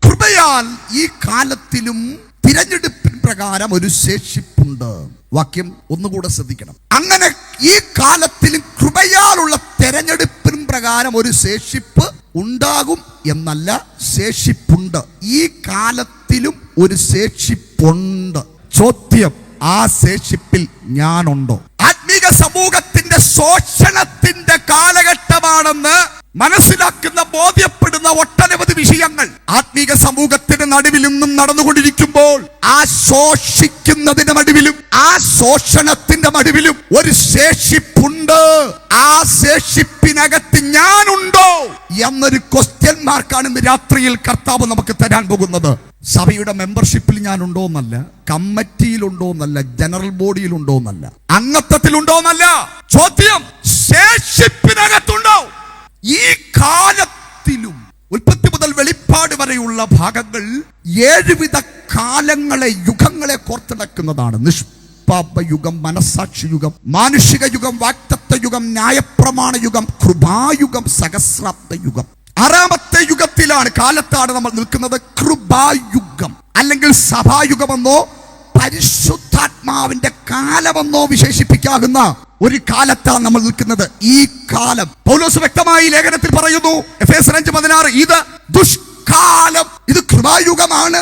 കൃപയാൽ ഈ കാലത്തിലും തിരഞ്ഞെടുപ്പിൻ പ്രകാരം ഒരു ശേഷിപ്പുണ്ട്. വാക്യം ഒന്നുകൂടെ ശ്രദ്ധിക്കണം. അങ്ങനെ ഈ കാലത്തിലും കൃപയാലുള്ള തെരഞ്ഞെടുപ്പിൻ പ്രകാരം ഒരു ശേഷിപ്പ് ഉണ്ടാകും എന്നല്ല, ശേഷിപ്പുണ്ട്. ഈ കാലത്തിലും ഒരു ശേഷിപ്പുണ്ട്. ചോദ്യം, ആ ശേഷിപ്പിൽ ഞാനുണ്ടോ? ആത്മീക സമൂഹത്തിന്റെ ശോഷണത്തിന്റെ കാലഘട്ടമാണെന്ന് മനസ്സിലാക്കുന്ന, ബോധ്യപ്പെടുന്ന ഒട്ടനവധി വിഷയങ്ങൾ ആത്മീക സമൂഹത്തിന്റെ നടുവിൽ നിന്നും നടന്നുകൊണ്ടിരിക്കുമ്പോൾ ആ ശോഷിക്കുന്നതിന്റെ നടുവിലും ആ ശോഷണത്തിന്റെ നടുവിലും ഒരു ശേഷിപ്പുണ്ട്. ആ ശേഷിപ്പിനകത്ത് ഞാനുണ്ടോ എന്നൊരു ക്വസ്റ്റ്യൻ മാർക്കാണ് ഇന്ന് രാത്രിയിൽ കർത്താവ് നമുക്ക് തരാൻ പോകുന്നത്. സഭയുടെ മെമ്പർഷിപ്പിൽ ഞാൻ ഉണ്ടോ എന്നല്ല, കമ്മിറ്റിയിലുണ്ടോ എന്നല്ല, ജനറൽ ബോഡിയിലുണ്ടോ എന്നല്ല, അംഗത്വത്തിലുണ്ടോ എന്നല്ല. ചോദ്യം ശേഷിപ്പിനകത്തുണ്ടോ? ഈ കാലത്തിലും ഉൽപ്പത്തി മുതൽ വെളിപ്പാട് വരെയുള്ള ഭാഗങ്ങൾ 7 വിധ കാലങ്ങളെ, യുഗങ്ങളെ കോർത്തിണക്കുന്നതാണ്. നിഷ്പാപ യുഗം, മനസാക്ഷി യുഗം, മാനുഷിക യുഗം, വാക്തത്വ യുഗം, ന്യായപ്രമാണ യുഗം, കൃപായുഗം, സഹസ്രാബ്ദ യുഗം. 6ാമത്തെ യുഗത്തിലാണ്, കാലത്താണ് നമ്മൾ നിൽക്കുന്നത്. കൃപായുഗം അല്ലെങ്കിൽ സഭായുഗമെന്നോ പരിശുദ്ധാത്മാവിന്റെ കാലമെന്നോ വിശേഷിപ്പിക്കാവുന്ന ഒരു കാലത്താണ് നമ്മൾ നിൽക്കുന്നത്. ഈ കാലം പൗലോസ് വ്യക്തമായി ലേഖനത്തിൽ പറയുന്നു, എഫേസ്യർ 5:16, ഇത് ദുഷ്കാലം, ഇത് കൃപായുഗമാണ്,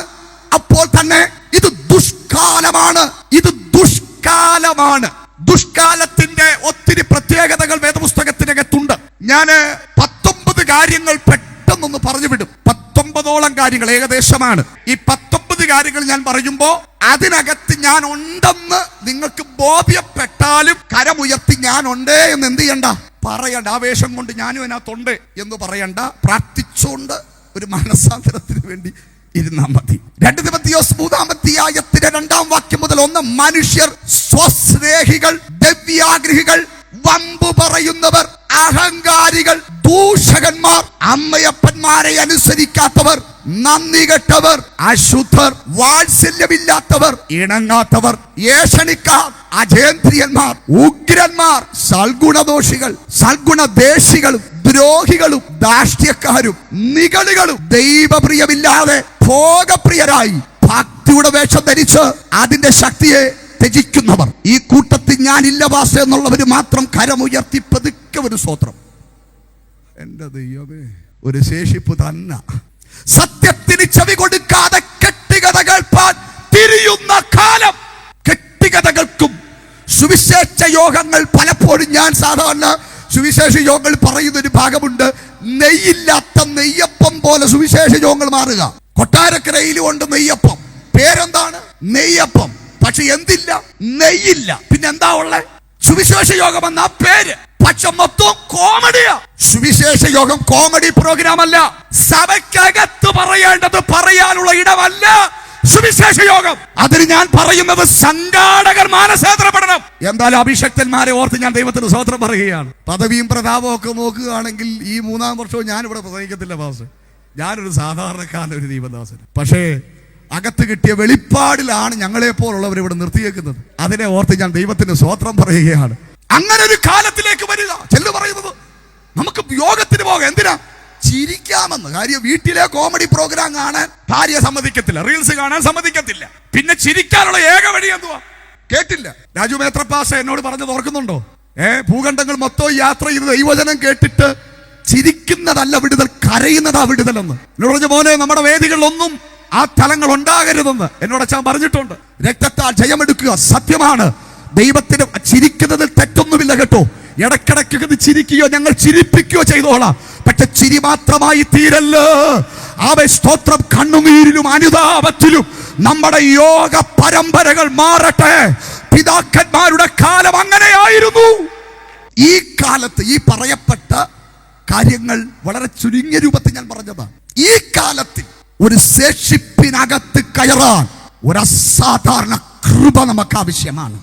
അപ്പോൾ തന്നെ ഇത് ദുഷ്കാലമാണ്, ഇത് ദുഷ്കാലമാണ്. ദുഷ്കാലത്തിന്റെ ഒത്തിരി പ്രത്യേകതകൾ വേദപുസ്തകത്തിനകത്തുണ്ട്. ഞാന് 19 കാര്യങ്ങൾ പെട്ടെന്നൊന്ന് പറഞ്ഞു വിടും. 19ഓളം കാര്യങ്ങൾ ഏകദേശമാണ്. ഈ 19 കാര്യങ്ങൾ ഞാൻ പറയുമ്പോ അതിനകത്ത് ഞാൻ ഉണ്ടെന്ന് നിങ്ങൾക്ക് ബോധ്യപ്പെട്ടാലും കരമുയർത്തി ഞാൻ ഉണ്ടേ എന്ന് എന്ത് ചെയ്യണ്ട, പറയണ്ട. ആവേശം കൊണ്ട് ഞാനും അതിനകത്തുണ്ട് എന്ന് പറയണ്ട. പ്രാർത്ഥിച്ചുകൊണ്ട് ഒരു മനസ്സാന്തരത്തിന് വേണ്ടി ഇരുന്നാ മതി. 2 തിമോഥെയോസ് 3-ാമധ്യായത്തിന്റെ 2-ാം വാക്യം മുതൽ 1, മനുഷ്യർ സ്വസ്നേഹികൾ, ദ്രവ്യാഗ്രഹികൾ, വമ്പു പറയുന്നവർ, അഹങ്കാരികൾ, ദൂഷകന്മാർ, അമ്മയപ്പന്മാരെ അനുസരിക്കാത്തവർ, നന്ദി കെട്ടവർ, അശുദ്ധർ, വാത്സല്യമില്ലാത്തവർ, ഇണങ്ങാത്തവർ, ഏഷണിക്കാർ, അജേന്ദ്രിയന്മാർ, ഉഗ്രന്മാർ, സൽഗുണദോഷികൾ, സൽഗുണദേശികളും, ദ്രോഹികളും, ധാർഷ്ട്യക്കാരും, നിഗളികളും, ദൈവപ്രിയമില്ലാതെ ഭോഗപ്രിയരായി ഭക്തിയുടെ വേഷം ധരിച്ച് അതിന്റെ ശക്തിയെ ത്യജിക്കുന്നവർ. ഈ കൂട്ടത്തിൽ ഞാനില്ല വാസ എന്നുള്ളവർ മാത്രം കരമുയർത്തി പതുക്കെ ഒരു സ്തോത്രം. എന്റെ ദൈവമേ, ഒരു ശേഷിപ്പ് തന്നെ. സത്യത്തിന് ചെവി കൊടുക്കാതെ കെട്ടുകഥ കേൾപ്പാൻ തിരിയുന്ന കാലം. കെട്ടുകഥകൾക്കും സുവിശേഷ യോഗങ്ങൾ പലപ്പോഴും ഞാൻ സാധാരണ സുവിശേഷ യോഗങ്ങൾ പറയുന്ന ഒരു ഭാഗമുണ്ട്. നെയ്യില്ലാത്ത നെയ്യപ്പം പോലെ സുവിശേഷ യോഗങ്ങൾ മാറുക. കൊട്ടാരക്കരയിലും ഉണ്ട് നെയ്യപ്പം. പേരെന്താണ്? നെയ്യപ്പം. പക്ഷെ എന്തില്ല? നെയ്യില്ല. പിന്നെ എന്താ ഉള്ളേ? സുവിശേഷ യോഗം എന്ന പേര്. പക്ഷെ മൊത്തം കോമഡിയാ. സുവിശേഷ യോഗം കോമഡി പ്രോഗ്രാം അല്ല. സഭയ്ക്കകത്ത് പറയേണ്ടത് പറയാനുള്ള ഇടമല്ല സുവിശേഷ യോഗം. അതിന് ഞാൻ പറയുന്നത് സംഘാടകർ മാനസാന്തരപ്പെടണം. എന്തായാലും അഭിഷക്തന്മാരെ ഓർത്ത് ഞാൻ ദൈവത്തിന് സ്തോത്രം പറയുകയാണ്. പദവിയും പ്രതാപവും ഒക്കെ നോക്കുകയാണെങ്കിൽ ഈ 3-ാം വർഷവും ഞാനിവിടെ പ്രസംഗിക്കത്തില്ല പാസ്. ഞാനൊരു സാധാരണക്കാരൻ, ഒരു ദൈവദാസൻ. പക്ഷേ അകത്ത് കിട്ടിയ വെളിപ്പാടിലാണ് ഞങ്ങളെപ്പോലുള്ളവർ ഇവിടെ നിർത്തിയേക്കുന്നത്. അതിനെ ഓർത്ത് ഞാൻ ദൈവത്തിന് സ്തോത്രം പറയുകയാണ്. അങ്ങനെ ഒരു കാലത്തിലേക്ക് വരിക. ചെല്ലു പറയുന്നത് നമുക്ക് യോഗത്തിന് പോകാം. എന്തിനാ? ചിരിക്കാമെന്ന്. കാര്യം വീട്ടിലെ കോമഡി പ്രോഗ്രാം കാണാൻ ഭാര്യ സമ്മതിക്കത്തില്ല, റീൽസ് കാണാൻ സമ്മതിക്കത്തില്ല. പിന്നെ ചിരിക്കാനുള്ള ഏക വഴി എന്തുവാ? കേട്ടില്ല രാജു മേത്രപ്പാസ എന്നോട് പറഞ്ഞത് ഓർക്കുന്നുണ്ടോ? ഭൂഖണ്ഡങ്ങൾ മൊത്തം യാത്ര ചെയ്ത് ദൈവവചനം കേട്ടിട്ട് ചിരിക്കുന്നതല്ല വിടുതൽ, കരയുന്നതാ വിടുതലെന്ന് എന്നോട് പറഞ്ഞ പോലെ നമ്മുടെ വേദികളിലൊന്നും ആ തലങ്ങൾ ഉണ്ടാകരുതെന്ന് എന്നോട് അച്ഛൻ പറഞ്ഞിട്ടുണ്ട്. രക്തത്താൽ ജയമെടുക്കുക സത്യമാണ്. ദൈവത്തിന് ചിരിക്കുന്നതിൽ തെറ്റൊന്നുമില്ല കേട്ടോ. ഇടക്കിടയ്ക്ക് ചിരിക്കുകയോ ഞങ്ങൾ ചിരിപ്പിക്കുകയോ ചെയ്തോളാം. പക്ഷെ ചിരി മാത്രമായി തീരല്ലോ. സ്തോത്രം. കണ്ണുനീരിലും അനുതാപത്തിലും നമ്മുടെ യോഗ പരമ്പരകൾ മാറട്ടെ. പിതാക്കന്മാരുടെ കാലം അങ്ങനെയായിരുന്നു. ഈ കാലത്ത് ഈ പറയപ്പെട്ട കാര്യങ്ങൾ വളരെ ചുരുങ്ങിയ രൂപത്തിൽ ഞാൻ പറഞ്ഞതാണ്. ഈ കാലത്തിൽ ഒരു ശേഷിപ്പിനകത്ത് കയറാൻ ഒരു അസാധാരണ കൃപ നമുക്ക് ആവശ്യമാണ്.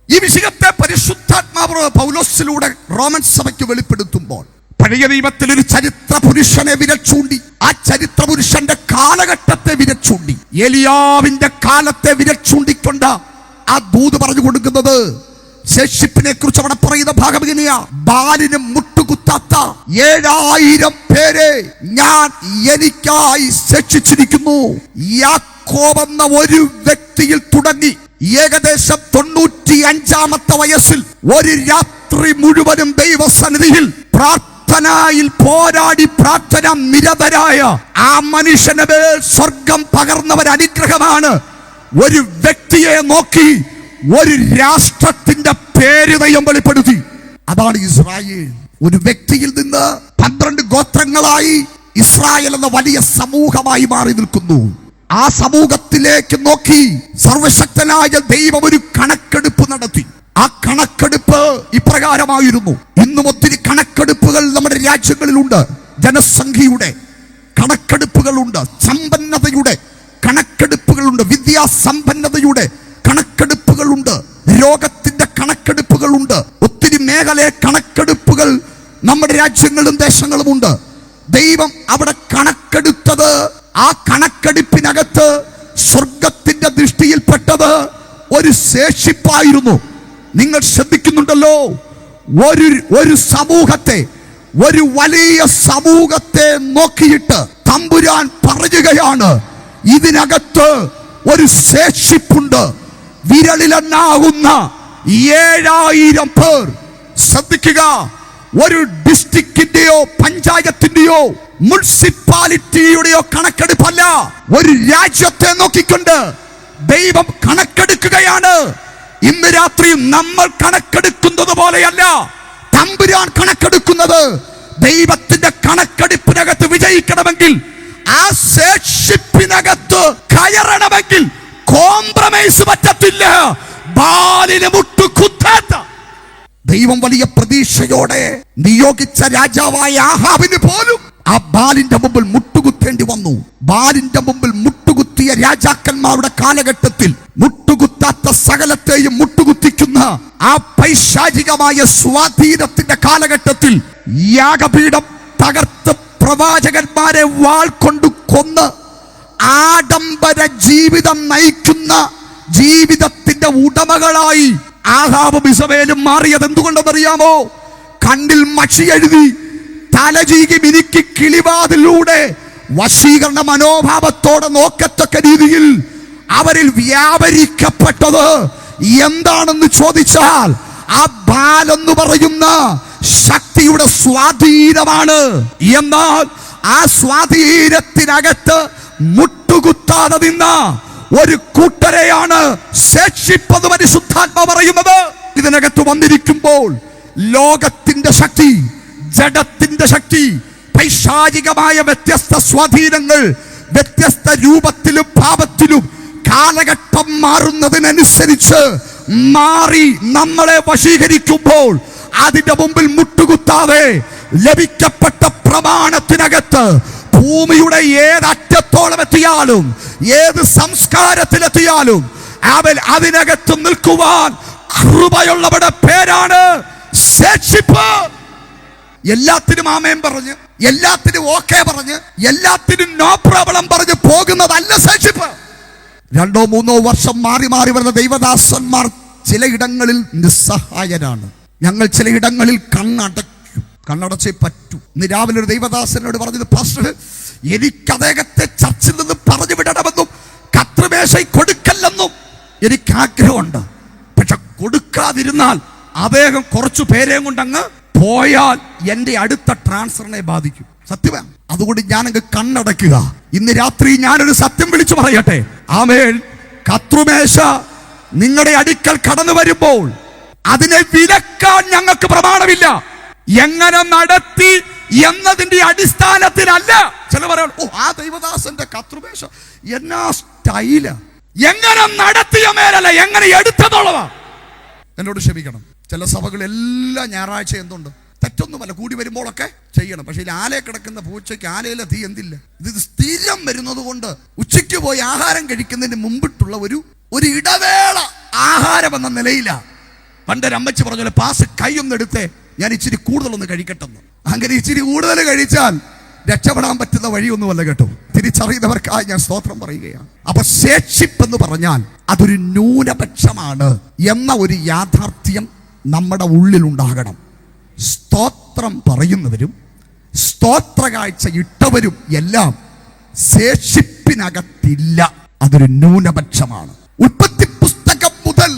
ഈ വിഷയത്തെ പരിശുദ്ധാത്മാവ് പൗലോസിലൂടെ റോമൻ സഭയ്ക്ക് വെളിപ്പെടുത്തുമ്പോൾ പഴയ നിയമത്തിൽ ഒരു ചരിത്ര പുരുഷനെ വിരൽ ചൂണ്ടി, ആ ചരിത്ര പുരുഷന്റെ കാലഘട്ടത്തെ വിരൽ ചൂണ്ടി, ഏലിയാവിന്റെ കാലത്തെ വിരൽ ചൂണ്ടിക്കൊണ്ട് ആ ദൂത് പറഞ്ഞു കൊടുക്കുന്നത് ശേഷിപ്പിനെ കുറിച്ച് അവിടെ പറയുന്ന ഭാഗം ഇങ്ങനെയാ: ബാലിന് മുട്ടുകുത്താത്ത 7000 പേരെ ഞാൻ എനിക്കായി ശിക്ഷിച്ചിരിക്കുന്നു. യാക്കോബെന്ന ഒരു വ്യക്തിയിൽ തുടങ്ങി ഏകദേശം 95-ാമത്തെ വയസ്സിൽ ഒരു രാത്രി മുഴുവനും ദൈവസന്നിധിയിൽ പ്രാർത്ഥനയിൽ പോരാടി പ്രാർത്ഥന നിരതരായ ആ മനുഷ്യന്റെ മേൽ സ്വർഗം പകർന്നവർ അനുഗ്രഹമാണ്. ഒരു വ്യക്തിയെ നോക്കി ഒരു രാഷ്ട്രത്തിന്റെ പേര് ദൈവം വെളിപ്പെടുത്തി. അതാണ് ഇസ്രായേൽ. ഒരു വ്യക്തിയിൽ നിന്ന് 12 ഗോത്രങ്ങളായി ഇസ്രായേൽ എന്ന വലിയ സമൂഹമായി മാറി നിൽക്കുന്നു. ആ സമൂഹത്തിലേക്ക് നോക്കി സർവശക്തനായ ദൈവം ഒരു കണക്കെടുപ്പ് നടത്തി. ആ കണക്കെടുപ്പ് ഇപ്രകാരമായിരുന്നു. ഇന്നും ഒത്തിരി കണക്കെടുപ്പുകൾ നമ്മുടെ രാജ്യങ്ങളിലുണ്ട്. ജനസംഖ്യയുടെ കണക്കെടുപ്പുകളുണ്ട്, സമ്പന്നതയുടെ കണക്കെടുപ്പുകളുണ്ട്, വിദ്യാസമ്പന്നതയുടെ കണക്കെടുപ്പുകളുണ്ട്, രോഗത്തിന്റെ കണക്കെടുപ്പുകളുണ്ട്. ഒത്തിരി മേഖലയെ കണക്കെടുപ്പുകൾ നമ്മുടെ രാജ്യങ്ങളും ദേശങ്ങളും ഉണ്ട്. ദൈവം അവിടെ കണക്കെടുത്തത്, ആ കണക്കെടുപ്പിനകത്ത് സ്വർഗത്തിന്റെ ദൃഷ്ടിയിൽപ്പെട്ടത് ഒരു ശേഷിപ്പായിരുന്നു. നിങ്ങൾ ശ്രദ്ധിക്കുന്നുണ്ടല്ലോ, ഒരു സമൂഹത്തെ, ഒരു വലിയ സമൂഹത്തെ നോക്കിയിട്ട് തമ്പുരാൻ പറയുകയാണ്, ഇതിനകത്ത് ഒരു ശേഷിപ്പുണ്ട്. വിരലിലെണ്ണാവുന്ന 7000 പേർ. ശ്രദ്ധിക്കുക, ഒരു ഡിസ്ട്രിക്റ്റിന്റെയോ പഞ്ചായത്തിന്റെയോ മുനിസിപ്പാലിറ്റിയുടെയോ കണക്കെടുപ്പല്ല. ഒരു രാജ്യത്തെ നോക്കിക്കൊണ്ട് ദൈവം കണക്കെടുക്കുകയാണ്. ഇന്ന് രാത്രി നമ്മൾ കണക്കെടുക്കുന്നത് പോലെയല്ല തമ്പുരാൻ കണക്കെടുക്കുന്നത്. ദൈവത്തിന്റെ കണക്കെടുപ്പിനകത്ത് വിജയിക്കണമെങ്കിൽ, ആ ശേഷിപ്പിനകത്ത് കയറണമെങ്കിൽ കോംപ്രമൈസ് പറ്റത്തില്ല. ബാലിന് മുട്ടുകുത്താത്ത ദൈവം വലിയ പ്രതീക്ഷയോടെ നിയോഗിച്ച രാജാവായ ആഹാബിന് പോലും ആ ബാലിന്റെ മുമ്പിൽ മുട്ടുകുത്തേണ്ടി വന്നു. ബാലിന്റെ മുമ്പിൽ മുട്ടുകുത്തിയ രാജാക്കന്മാരുടെ കാലഘട്ടത്തിൽ മുട്ടുകുത്താത്ത സകലത്തെയും മുട്ടുകുത്തിക്കുന്ന ആ പൈശാചികമായ സ്വാധീനത്തിന്റെ കാലഘട്ടത്തിൽ യാഗപീഠം തകർത്ത് പ്രവാചകന്മാരെ വാൾ കൊണ്ട് കൊന്ന് ആഡംബര ജീവിതം നയിക്കുന്ന ജീവിതത്തിന്റെ ഉടമകളായി ആഹാബും ഇസബേലും മാറിയത് എന്തുകൊണ്ടെന്നറിയാമോ? കണ്ണിൽ മഷി എഴുതി, തലചീകി മിനുക്കി കിളിവാതിലൂടെ വശീകരണ മനോഭാവത്തോടെ നോക്കത്തക്ക രീതിയിൽ അവരിൽ വ്യാപരിക്കപ്പെട്ടത് എന്താണെന്ന് ചോദിച്ചാൽ ആ ബാലെന്ന് പറയുന്ന ശക്തിയുടെ സ്വാധീനമാണ്. എന്നാൽ ആ സ്വാധീനത്തിനകത്ത് മുട്ടുകുത്താതെ നിന്ന ഒരു കൂട്ടരെയാണ് ശേഷിപ്പെന്ന് പരിശുദ്ധാത്മ പറയുന്നത്. ഇതിനകത്ത് വന്നിരിക്കുമ്പോൾ ലോകത്തിന്റെ ശക്തി, ജഡത്തിന്റെ ശക്തി, പൈശാചികമായ വ്യത്യസ്ത സ്വാധീനങ്ങൾ വ്യത്യസ്ത രൂപത്തിലും ഭാവത്തിലും കാലഘട്ടം മാറുന്നതിനനുസരിച്ച് മാറി നമ്മളെ വശീകരിക്കുമ്പോൾ അതിന്റെ മുമ്പിൽ മുട്ടുകുത്താതെ ലഭിക്കപ്പെട്ട പ്രമാണത്തിനകത്ത് ഭൂമിയുടെ ഏതറ്റത്തോളം എത്തിയാലും, ഏത് സംസ്കാരത്തിലെത്തിയാലും അവൻ അതിനകത്ത് നിൽക്കുവാൻ കൃപയുള്ളവരുടെ പേരാണ് ശേഷിപ്പ്. എല്ലാത്തിനും ആമേൻ പറഞ്ഞ്, എല്ലാത്തിനും ഓക്കെ പറഞ്ഞ്, എല്ലാത്തിനും നോ പ്രോബ്ലം പറഞ്ഞ് പോകുന്നതല്ല ശേഷിപ്പ്. 2-3 വർഷം മാറി മാറി വരുന്ന ദൈവദാസന്മാർ ചിലയിടങ്ങളിൽ നിസ്സഹായരാണ്. ഞങ്ങൾ ചിലയിടങ്ങളിൽ കണ്ണടച്ചേ പറ്റൂ. ഇന്ന് രാവിലെ ഒരു ദൈവദാസനോട് പറഞ്ഞത്, പാസ്റ്റർ എനിക്ക് അദ്ദേഹത്തെ ചർച്ചിൽ നിന്ന് പറഞ്ഞു വിടണമെന്നും കത്രിമേശ കൊടുക്കല്ലെന്നും എനിക്ക് ആഗ്രഹമുണ്ട്. പക്ഷെ കൊടുക്കാതിരുന്നാൽ അദ്ദേഹം കുറച്ചു പേരെയും കൊണ്ടങ്ങ് പോയാൽ എൻ്റെ അടുത്ത ട്രാൻസ്ഫറിനെ ബാധിക്കും. സത്യമാണ്. അതുകൊണ്ട് ഞാനങ്ങ് കണ്ണടക്കുക. ഇന്ന് രാത്രി ഞാനൊരു സത്യം വിളിച്ചു പറയട്ടെ. ആമേൻ. കത്രുമേശ നിങ്ങളുടെ അടുക്കൽ കടന്നു വരുമ്പോൾ അതിനെ വിലക്കാൻ ഞങ്ങൾക്ക് പ്രമാണമില്ല. എങ്ങനെ നടത്തി എന്നതിന്റെ അടിസ്ഥാനത്തിലല്ല. ചില പറയാം, ഓ ആ ദൈവദാസന്റെ കത്രുമേശ എന്നാ സ്റ്റൈല. എങ്ങനെ നടത്തിയ മേലല്ല, എങ്ങനെ എടുത്തതുള്ളവാ. എന്നോട് ക്ഷമിക്കണം. ചില സഭകൾ എല്ലാ ഞായറാഴ്ച എന്തുണ്ട്, തെറ്റൊന്നുമല്ല, കൂടി വരുമ്പോഴൊക്കെ ചെയ്യണം. പക്ഷെ ആലയെ കിടക്കുന്ന പൂച്ചയ്ക്ക് ആലയിലെ തീ എന്തില്ല. ഇത് സ്ഥിരം വരുന്നത് കൊണ്ട് ഉച്ചയ്ക്ക് പോയി ആഹാരം കഴിക്കുന്നതിന് മുമ്പിട്ടുള്ള ഒരു ഇടവേള ആഹാരം എന്ന നിലയില. പണ്ടൊരു അമ്മച്ചി പറഞ്ഞ പോലെ, പാസ് കൈയൊന്നെടുത്തേ, ഞാൻ ഇച്ചിരി കൂടുതലൊന്ന് കഴിക്കട്ടെന്ന്. അങ്ങനെ ഇച്ചിരി കൂടുതൽ കഴിച്ചാൽ രക്ഷപ്പെടാൻ പറ്റുന്ന വഴിയൊന്നുമല്ല കേട്ടോ. തിരിച്ചറിയുന്നവർക്കായി ഞാൻ സ്തോത്രം പറയുകയാണ്. അപ്പൊ ശേഷിപ്പെന്ന് പറഞ്ഞാൽ അതൊരു ന്യൂനപക്ഷമാണ് എന്ന ഒരു യാഥാർത്ഥ്യം നമ്മുടെ ഉള്ളിൽ ഉണ്ടാകണം. സ്തോത്രം പറയുന്നവരും സ്തോത്ര കാഴ്ച ഇട്ടവരും എല്ലാം ശേഷിപ്പിനകത്തില്ല. അതൊരു ന്യൂനപക്ഷമാണ്. ഉൽപ്പത്തി പുസ്തകം മുതൽ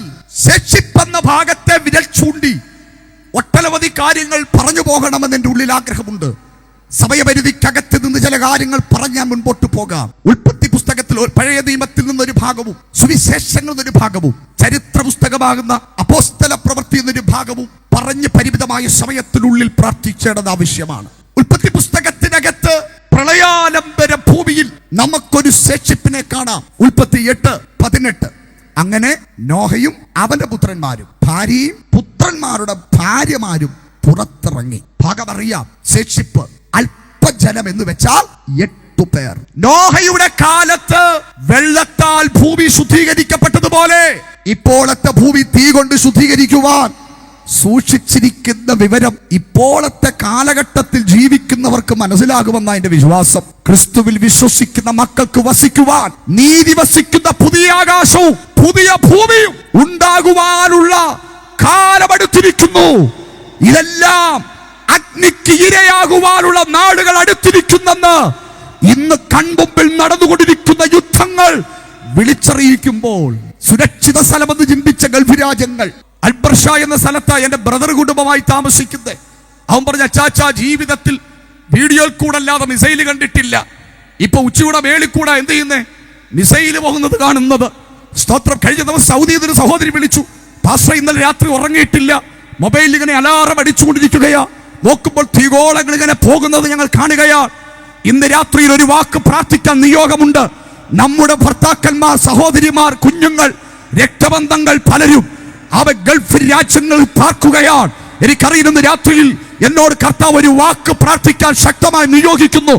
ശേഷിപ്പെന്ന ഭാഗത്തെ വിരൽ ചൂണ്ടി ഒട്ടനവധി കാര്യങ്ങൾ പറഞ്ഞു പോകണമെന്ന് എൻ്റെ ഉള്ളിൽ ആഗ്രഹമുണ്ട്. സമയപരിധിക്കകത്ത് നിന്ന് ചില കാര്യങ്ങൾ പറഞ്ഞാൽ മുൻപോട്ട് പോകാം. ഉൽപ്പത്തി പുസ്തകത്തിൽ പഴയ നിയമത്തിൽ നിന്നൊരു ഭാഗവും സുവിശേഷങ്ങളിൽ നിന്നൊരു ഭാഗവും ചരിത്ര പുസ്തകമാകുന്ന അപ്പോസ്തല പ്രവൃത്തി എന്നൊരു ഭാഗവും പറഞ്ഞ് പരിമിതമായ സമയത്തിനുള്ളിൽ പ്രാർത്ഥിക്കേണ്ടത് ആവശ്യമാണ്. ഉൽപ്പത്തി പുസ്തകത്തിനകത്ത് പ്രളയാനന്തര ഭൂമിയിൽ നമുക്കൊരു ശേഷിപ്പിനെ കാണാം. ഉൽപ്പത്തി 8:18. അങ്ങനെ നോഹയും അവന്റെ പുത്രന്മാരും ഭാര്യയും പുത്രന്മാരുടെ ഭാര്യമാരും പുറത്തിറങ്ങി. ഭാഗമറിയാം. ശേഷിപ്പ് അല്പജനം എന്ന് വെച്ചാൽ 8 പേർ. നോഹയുടെ കാലത്ത് വെള്ളത്താൽ ഭൂമി ശുദ്ധീകരിക്കപ്പെട്ടതുപോലെ ഇപ്പോഴത്തെ ഭൂമി തീ കൊണ്ട് ശുദ്ധീകരിക്കുവാൻ സൂക്ഷിച്ചിരിക്കുന്ന വിവരം ഇപ്പോഴത്തെ കാലഘട്ടത്തിൽ ജീവിക്കുന്നവർക്ക് മനസ്സിലാകുമെന്ന എന്റെ വിശ്വാസം. ക്രിസ്തുവിൽ വിശ്വസിക്കുന്ന മക്കൾക്ക് വസിക്കുവാൻ, നീതി വസിക്കുന്ന പുതിയ ആകാശവും പുതിയ ഭൂമിയും ഉണ്ടാകുവാനുള്ള കാലമെടുത്തിരിക്കുന്നു. ഇതെല്ലാം അഗ്നിക്ക് ഇരയാകുവാനുള്ള നാടുകൾ അടുത്തിരിക്കുന്നെന്ന് ഇന്ന് കൺമുമ്പിൽ നടന്നുകൊണ്ടിരിക്കുന്ന യുദ്ധങ്ങൾ വിളിച്ചറിയിക്കുമ്പോൾ സുരക്ഷിത സ്ഥലമെന്ന് ചിന്തിച്ച ഗൾഫ് രാജ്യങ്ങൾ, അൽബർഷ എന്ന സ്ഥലത്ത് എന്റെ ബ്രദർ കുടുംബമായി താമസിക്കുന്നത്, അവൻ പറഞ്ഞ അച്ചാച്ചാ ജീവിതത്തിൽ വീഡിയോയിൽ കൂടെ അല്ലാതെ മിസൈല് കണ്ടിട്ടില്ല. ഇപ്പൊ ഉച്ചയുടെ മേളിൽ കൂടെ എന്ത് ചെയ്യുന്നേ, മിസൈല് പോകുന്നത് കാണുന്നത്. സ്തോത്രം. കഴിഞ്ഞ ദിവസം സൗദിയിൽ ഒരു സഹോദരി വിളിച്ചു, പാസ്റ്റർ ഇന്നലെ രാത്രി ഉറങ്ങിയിട്ടില്ല, മൊബൈലിൽ ഇങ്ങനെ അലാറം അടിച്ചുകൊണ്ടിരിക്കുകയാ, നോക്കുമ്പോൾ തീഗോളങ്ങൾ ഇങ്ങനെ പോകുന്നത് ഞങ്ങൾ കാണുകയാ. ഇന്ന് രാത്രിയിൽ ഒരു വാക്ക് പ്രാർത്ഥിക്കാൻ നിയോഗമുണ്ട്. നമ്മുടെ ഭർത്താക്കന്മാർ, സഹോദരിമാർ, കുഞ്ഞുങ്ങൾ, രക്തബന്ധങ്ങൾ പലരും അവ ഗൾഫ് രാജ്യങ്ങളിൽ പാർക്കുകയാണ്. എനിക്കറിയുന്ന രാത്രിയിൽ എന്നോട് കർത്താവ് ഒരു വാക്ക് പ്രാർത്ഥിക്കാൻ ശക്തമായി നിയോഗിക്കുന്നു.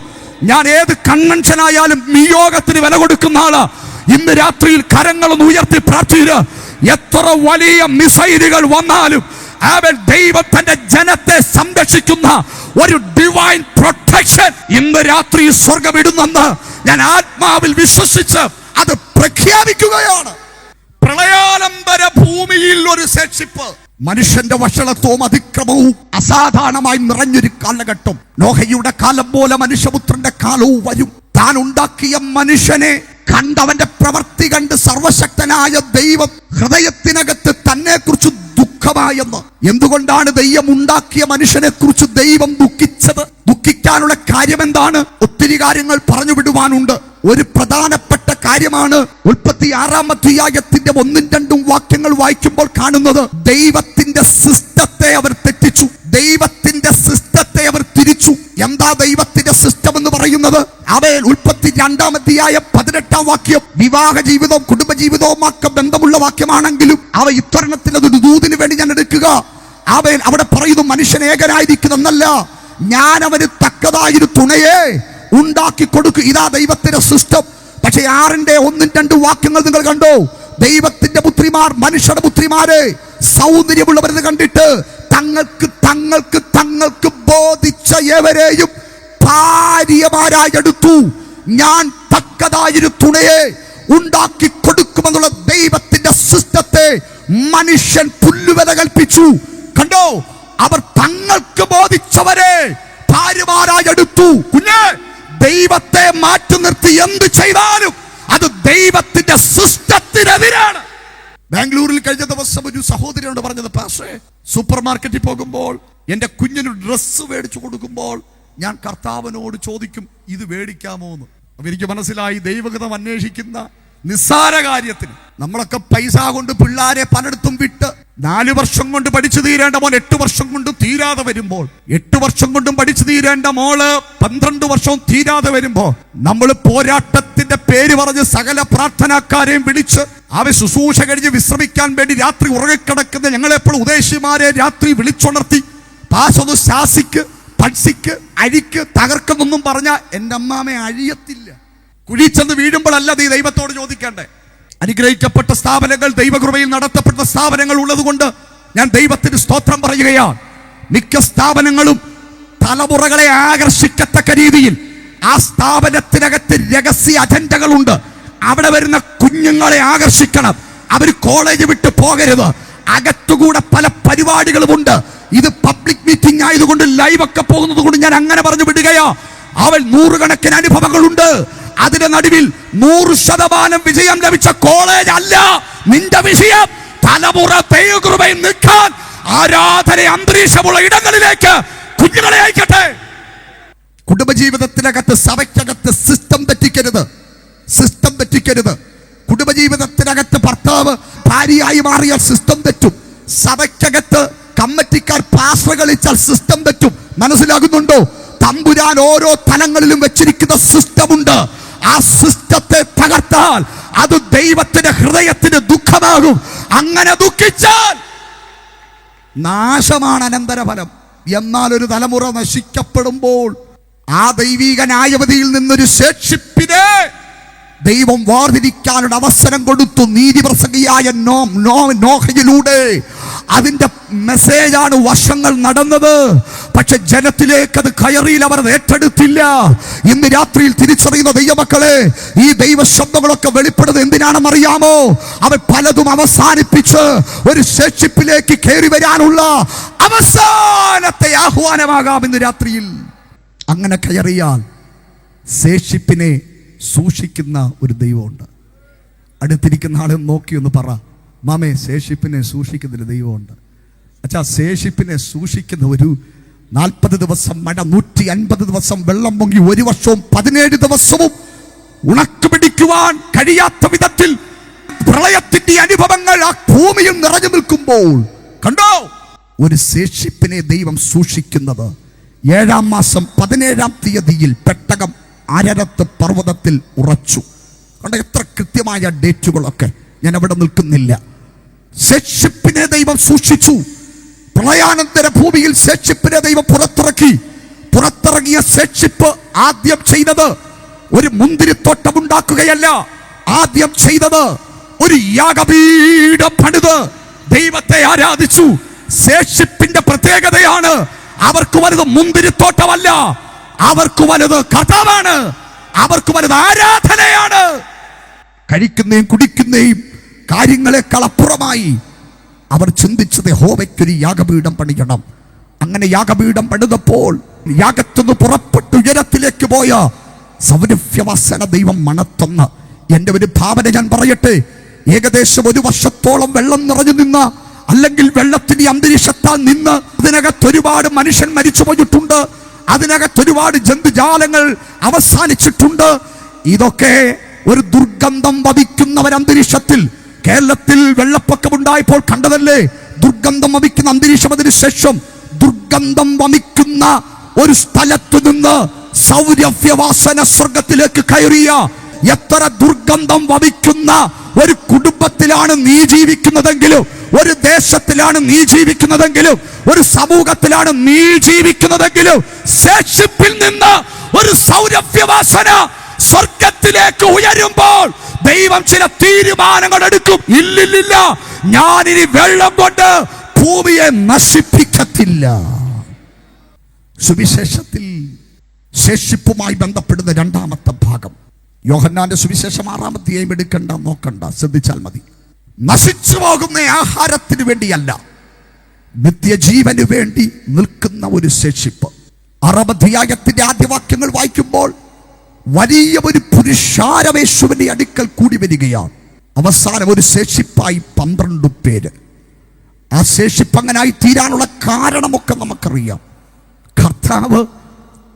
ഞാൻ ഏത് കൺവെൻഷനായാലും നിയോഗത്തിന് വില കൊടുക്കുന്ന ആള്. ഇന്ന് രാത്രിയിൽ കരങ്ങളൊന്ന് ഉയർത്തി പ്രാർത്ഥിക്കുക. എത്ര വലിയ മിസൈലുകൾ വന്നാലും അവൻ ദൈവം തന്റെ ജനത്തെ സംരക്ഷിക്കുന്ന ഒരു ഡിവൈൻ പ്രൊട്ടക്ഷൻ ഇന്ന് രാത്രി സ്വർഗം ഇടുന്നെന്ന് ഞാൻ ആത്മാവിൽ വിശ്വസിച്ച് അത് പ്രഖ്യാപിക്കുകയാണ്. പ്രളയാനന്തര ഭൂമിയിൽ ഒരു ശേഷിപ്പ്. മനുഷ്യന്റെ വഷളത്വവും അതിക്രമവും അസാധാരണമായി നിറഞ്ഞൊരു കാലഘട്ടം. നോഹയുടെ കാലം പോലെ മനുഷ്യപുത്രന്റെ കാലവും വരും. താൻ ഉണ്ടാക്കിയ മനുഷ്യനെ കണ്ടവന്റെ പ്രവൃത്തി കണ്ട് സർവശക്തനായ ദൈവം ഹൃദയത്തിനകത്ത് തന്നെ കുറിച്ച് ദുഃഖമായെന്ന്. എന്തുകൊണ്ടാണ് ദൈവം ഉണ്ടാക്കിയ മനുഷ്യനെ കുറിച്ച് ദൈവം ദുഃഖിച്ചത്? ദുഃഖിക്കാനുള്ള കാര്യം എന്താണ്? ഒത്തിരി കാര്യങ്ങൾ പറഞ്ഞു വിടുവാനുണ്ട്. ഒരു പ്രധാനപ്പെട്ട കാര്യമാണ് ഉൽപ്പത്തി 6-ാം അധ്യായത്തിന്റെ 1-2 വാക്യങ്ങൾ വായിക്കുമ്പോൾ കാണുന്നത്. ദൈവത്തിന്റെ സിസ്റ്റത്തെ അവർ തെറ്റിച്ചു, ദൈവത്തിന്റെ സിസ്റ്റത്തെ അവർ തിരിച്ചു. എന്താ ദൈവത്തിന്റെ സിസ്റ്റം എന്ന് പറയുന്നത്? അവൻ ഉൽപ്പത്തി 2-ാം അധ്യായം 18-ാം വാക്യം വിവാഹ ജീവിതവും കുടുംബജീവിതവും ഒക്കെ ബന്ധമുള്ള വാക്യമാണെങ്കിലും അവ ഇത്തരണത്തിൽ അതൊരു ദൂതിന് വേണ്ടി ഞാൻ എടുക്കുക. അവൻ അവിടെ പറയുന്നു, മനുഷ്യൻ ഏകനായിരിക്കുന്നല്ല, ഞാൻ അവന് തക്കതായൊരു തുണയെ ഉണ്ടാക്കി കൊടുക്കും. ഇതാ ദൈവത്തിന്റെ സിസ്റ്റം. പക്ഷെ 6-ന്റെ 1-2 വാക്യങ്ങൾ നിങ്ങൾ കണ്ടോ? ദൈവത്തിന്റെ പുത്രിമാർ മനുഷ്യരുടെ പുത്രിമാരെ സൗന്ദര്യമുള്ളവരെന്ന് കണ്ടിട്ട് തങ്ങൾക്ക് ബോധിച്ച ഏവരെയും ഭാര്യമാരായി എടുത്തു. ഞാൻ തക്കതായൊരു തുണയെ ഉണ്ടാക്കി കൊടുക്കുമെന്നുള്ള ദൈവത്തിന്റെ സിസ്റ്റത്തെ മനുഷ്യൻ പുല്ലുവില കൽപ്പിച്ചു. കണ്ടോ? അവർ തങ്ങൾക്ക് ബോധിച്ചവരെ ഭാര്യമാരായി എടുത്തു. കുഞ്ഞ്, ദൈവത്തെ മാറ്റി നിർത്തി എന്ത് ചെയ്താലും അത് ദൈവത്തിന്റെ സിസ്റ്റത്തിനെതിരാണ്. ബാംഗ്ലൂരിൽ കഴിഞ്ഞ ദിവസം ഒരു സഹോദരിയോട് പറഞ്ഞത്, പാസ്റ്റേ, സൂപ്പർ മാർക്കറ്റിൽ പോകുമ്പോൾ എന്റെ കുഞ്ഞിന് ഡ്രസ്സ് മേടിച്ചു കൊടുക്കുമ്പോൾ ഞാൻ കർത്താവിനോട് ചോദിക്കും, ഇത് മേടിക്കാമോ എന്ന്. അപ്പൊ എനിക്ക് മനസ്സിലായി, ദൈവഗതം അന്വേഷിക്കുന്ന നിസ്സാര കാര്യത്തിന് നമ്മളൊക്കെ പൈസ കൊണ്ട് പിള്ളാരെ പലയിടത്തും വിട്ട് 4 വർഷം കൊണ്ട് പഠിച്ചു തീരേണ്ട മോൻ 8 വർഷം കൊണ്ട് തീരാതെ വരുമ്പോൾ, 8 വർഷം കൊണ്ടും പഠിച്ചു തീരേണ്ട മോള് 12 വർഷവും തീരാതെ വരുമ്പോൾ, നമ്മൾ പോരാട്ടത്തിന്റെ പേര് പറഞ്ഞ് സകല പ്രാർത്ഥനാക്കാരെയും വിളിച്ച് അവ ശുശ്രൂഷ കഴിഞ്ഞ് വിശ്രമിക്കാൻ വേണ്ടി രാത്രി ഉറങ്ങിക്കിടക്കുന്ന ഞങ്ങളെപ്പോഴും ഉദ്ദേശിമാരെ രാത്രി വിളിച്ചുണർത്തി പാസൊന്ന് ശാസിക്ക്, പഠിക്ക്, അഴിക്ക്, തകർക്കെന്നൊന്നും പറഞ്ഞ എൻ്റെ അമ്മാമെ അഴിയത്തില്ല. കുഴിച്ചെന്ന് വീഴുമ്പോഴല്ല നീ ദൈവത്തോട് ചോദിക്കണ്ടേ. അനുഗ്രഹിക്കപ്പെട്ട സ്ഥാപനങ്ങൾ, ദൈവകൃപയിൽ നടത്തപ്പെട്ട സ്ഥാപനങ്ങൾ ഉള്ളതുകൊണ്ട് ഞാൻ ദൈവത്തിന് സ്തോത്രം പറയുകയാണ്. മിക്ക സ്ഥാപനങ്ങളും തലമുറകളെ ആകർഷിക്കത്തക്ക രീതിയിൽ ആ സ്ഥാപനത്തിനകത്ത് രഹസ്യ അജണ്ടകളുണ്ട്. അവിടെ വരുന്ന കുഞ്ഞുങ്ങളെ ആകർഷിക്കണം. അവർ കോളേജ് വിട്ട് പോകരുത്. അകത്തുകൂടെ പല പരിപാടികളുമുണ്ട്. ഇത് പബ്ലിക് മീറ്റിംഗ് ആയതുകൊണ്ട് ലൈവ് ഒക്കെ പോകുന്നത് കൊണ്ട് ഞാൻ അങ്ങനെ പറഞ്ഞു വിടുകയാ. അവൾ 100 കണക്കിന് അനുഭവങ്ങളുണ്ട്. അതിന്റെ നടുവിൽ 100% വിജയം ലഭിച്ച കോളേജ് അല്ല നിന്റെ വിഷയം. തലമുറ ദൈവകൃപയിൽ നിൽക്കാൻ ആരാധന അന്തരീക്ഷമുള്ള ഇടങ്ങളിലേക്ക് കുഞ്ഞുങ്ങളെ അയക്കട്ടെ. കുടുംബജീവിതത്തിനകത്ത്, സഭയ്ക്കകത്ത് സിസ്റ്റം തെറ്റിക്കരുത്. സിസ്റ്റം തെറ്റിക്കരുത്. കുടുംബജീവിതത്തിനകത്ത് ഭർത്താവ് ഭാര്യയായി മാറിയാൽ സിസ്റ്റം തെറ്റും. സഭയ്ക്കകത്ത് കമ്മിറ്റിക്കാർ പാസ്റ്റർ കളിച്ചാൽ സിസ്റ്റം തെറ്റും. മനസ്സിലാകുന്നുണ്ടോ? തമ്പുരാൻ ഓരോ തലങ്ങളിലും വെച്ചിരിക്കുന്ന സിസ്റ്റമുണ്ട്. ആ സിസ്റ്റത്തെ തകർത്താൽ അത് ദൈവത്തിന്റെ ഹൃദയത്തിന് ദുഃഖമാകും. അങ്ങനെ ദുഃഖിച്ചാൽ നാശമാണ് അനന്തരഫലം. എന്നാൽ ഒരു തലമുറ നശിക്കപ്പെടുമ്പോൾ ആ ദൈവീക ന്യായവിധിയിൽ നിന്നൊരു ശേഷിപ്പിനെ ദൈവം വേർതിരിക്കാനുള്ള അവസരം കൊടുത്തു. നീതിപ്രസംഗിയായ നോഹയിലൂടെ അതിന്റെ മെസ്സേജാണ് വർഷങ്ങൾ നടന്നത്. പക്ഷെ ജനത്തിലേക്ക് അത് കയറിയിൽ അവർ ഏറ്റെടുത്തില്ല. ഇന്ന് രാത്രിയിൽ തിരിച്ചറിയുന്ന ദൈവമക്കളെ, ഈ ദൈവശബ്ദങ്ങളൊക്കെ വെളിപ്പെടുന്നത് എന്തിനാണെന്നറിയാമോ? അവർ പലതും അവസാനിപ്പിച്ച് ഒരു ശേഷിപ്പിലേക്ക് കയറി വരാനുള്ള അവസാനത്തെ ആഹ്വാനമാകാം ഇന്ന് രാത്രിയിൽ. അങ്ങനെ കയറിയാൽ ശേഷിപ്പിനെ സൂക്ഷിക്കുന്ന ഒരു ദൈവമുണ്ട്. അടുത്തിരിക്കുന്ന ആളെ നോക്കി ഒന്ന് പറ, മാമേ, ശേഷിപ്പിനെ സൂക്ഷിക്കുന്നൊരു ദൈവമുണ്ട്. അച്ഛാ, ശേഷിപ്പിനെ സൂക്ഷിക്കുന്ന ഒരു 40 ദിവസം മഴ, 150 ദിവസം വെള്ളം പൊങ്ങി, 1 വർഷവും 17 ദിവസവും ഉണക്ക് പിടിക്കുവാൻ കഴിയാത്ത വിധത്തിൽ പ്രളയത്തിന്റെ അനുഭവങ്ങൾ ആ ഭൂമിയിൽ നിറഞ്ഞു നിൽക്കുമ്പോൾ കണ്ടോ ഒരു ശേഷിപ്പിനെ ദൈവം സൂക്ഷിക്കുന്നത്. 7-ാം മാസം 17-ാം തീയതിയിൽ പെട്ടകം അരരത്ത് പർവ്വതത്തിൽ ഉറച്ചു. കണ്ട എത്ര കൃത്യമായ ഡേറ്റുകളൊക്കെ, ഞാൻ അവിടെ നിൽക്കുന്നില്ല. ശേഷിപ്പിനെ ദൈവം സൂക്ഷിച്ചു. പ്രളയാനന്തര ഭൂമിയിൽ ശേഷിപ്പിനെ ദൈവം പുറത്തിറങ്ങിയ ശേഷിപ്പ് ആദ്യം ചെയ്തത് ഒരു മുന്തിരിത്തോട്ടം ഉണ്ടാക്കുകയല്ല. ആദ്യം ചെയ്തത് ഒരു യാഗപീഠം പണിത് ദൈവത്തെ ആരാധിച്ചു. ശേഷിപ്പിന്റെ പ്രത്യേകതയാണ്, അവർക്ക് വലുത് മുന്തിരിത്തോട്ടമല്ല, അവർക്ക് വലുത് കർത്താവാണ്, അവർക്ക് വലുത് ആരാധനയാണ്. കഴിക്കുന്നേയും കുടിക്കുന്നേയും കാര്യങ്ങളെക്കാൾ അപ്പുറമായി അവർ ചിന്തിച്ചത് യഹോവയ്ക്കൊരു യാഗപീഠം പണിയണം. അങ്ങനെ യാഗപീഠം പണിതപ്പോൾ യാഗത്തുനിന്ന് പുറപ്പെട്ട് ഉയരത്തിലേക്ക് പോയ സൗരഭ്യവാസന ദൈവം മണത്തുന്ന എൻ്റെ ഒരു ഭാവന ഞാൻ പറയട്ടെ. ഏകദേശം 1 വർഷത്തോളം വെള്ളം നിറഞ്ഞു നിന്ന, അല്ലെങ്കിൽ വെള്ളത്തിന്റെ അന്തരീക്ഷത്താൽ നിന്ന് അതിനകത്ത് ഒരുപാട് മനുഷ്യൻ മരിച്ചു പോയിട്ടുണ്ട്. അതിനകത്ത് ഒരുപാട് ജന്തുജാലങ്ങൾ അവസാനിച്ചിട്ടുണ്ട്. ഇതൊക്കെ ഒരു ദുർഗന്ധം വമിക്കുന്ന ഒരു അന്തരീക്ഷത്തിൽ, കേരളത്തിൽ വെള്ളപ്പൊക്കമുണ്ടായപ്പോൾ കണ്ടതല്ലേ ദുർഗന്ധം വമിക്കുന്ന അന്തരീക്ഷം. അതിനുശേഷം ദുർഗന്ധം വമിക്കുന്ന ഒരു സ്ഥലത്ത് നിന്ന് സൗരഭ്യവാസന സ്വർഗത്തിലേക്ക് കയറിയ, എത്ര ദുർഗന്ധം വമിക്കുന്ന ഒരു കുടുംബത്തിലാണ് നീ ജീവിക്കുന്നതെങ്കിലും, ഒരു ദേശത്തിലാണ് നീ ജീവിക്കുന്നതെങ്കിലും, ഒരു സമൂഹത്തിലാണ് നീ ജീവിക്കുന്നതെങ്കിലും, ശേഷിപ്പിൽ നിന്ന് ഒരു സൗരഭ്യവാസന സ്വർഗത്തിലേക്ക് ഉയരുമ്പോൾ ദൈവം ചില തീരുമാനങ്ങൾ എടുക്കും. ഇല്ലില്ല, ഞാനിനി വെള്ളം കൊണ്ട് ഭൂമിയെ നശിപ്പിക്കത്തില്ല. സുവിശേഷത്തിൽ ശേഷിപ്പുമായി ബന്ധപ്പെടുന്ന 2ാമത്തെ ഭാഗം, യോഹന്നാന്റെ സുവിശേഷം 6-ാം അധ്യായം എടുക്കണ്ട, നോക്കണ്ട, ശ്രദ്ധിച്ചാൽ മതി. നശിച്ചു പോകുന്ന ആഹാരത്തിന് വേണ്ടിയല്ല, നിത്യജീവന് വേണ്ടി നിൽക്കുന്ന ഒരു ശേഷിപ്പ്. 6-ാം അധ്യായത്തിന്റെ ആദ്യവാക്യങ്ങൾ വായിക്കുമ്പോൾ വലിയ ഒരു പുരുഷാരം യേശുവിന്റെ അടുക്കൽ കൂടി വരികയാണ്. അവസാനം ഒരു ശേഷിപ്പായി 12 പേര്. ആ ശേഷിപ്പ് അങ്ങനായി തീരാനുള്ള കാരണമൊക്കെ നമുക്കറിയാം. കർത്താവ്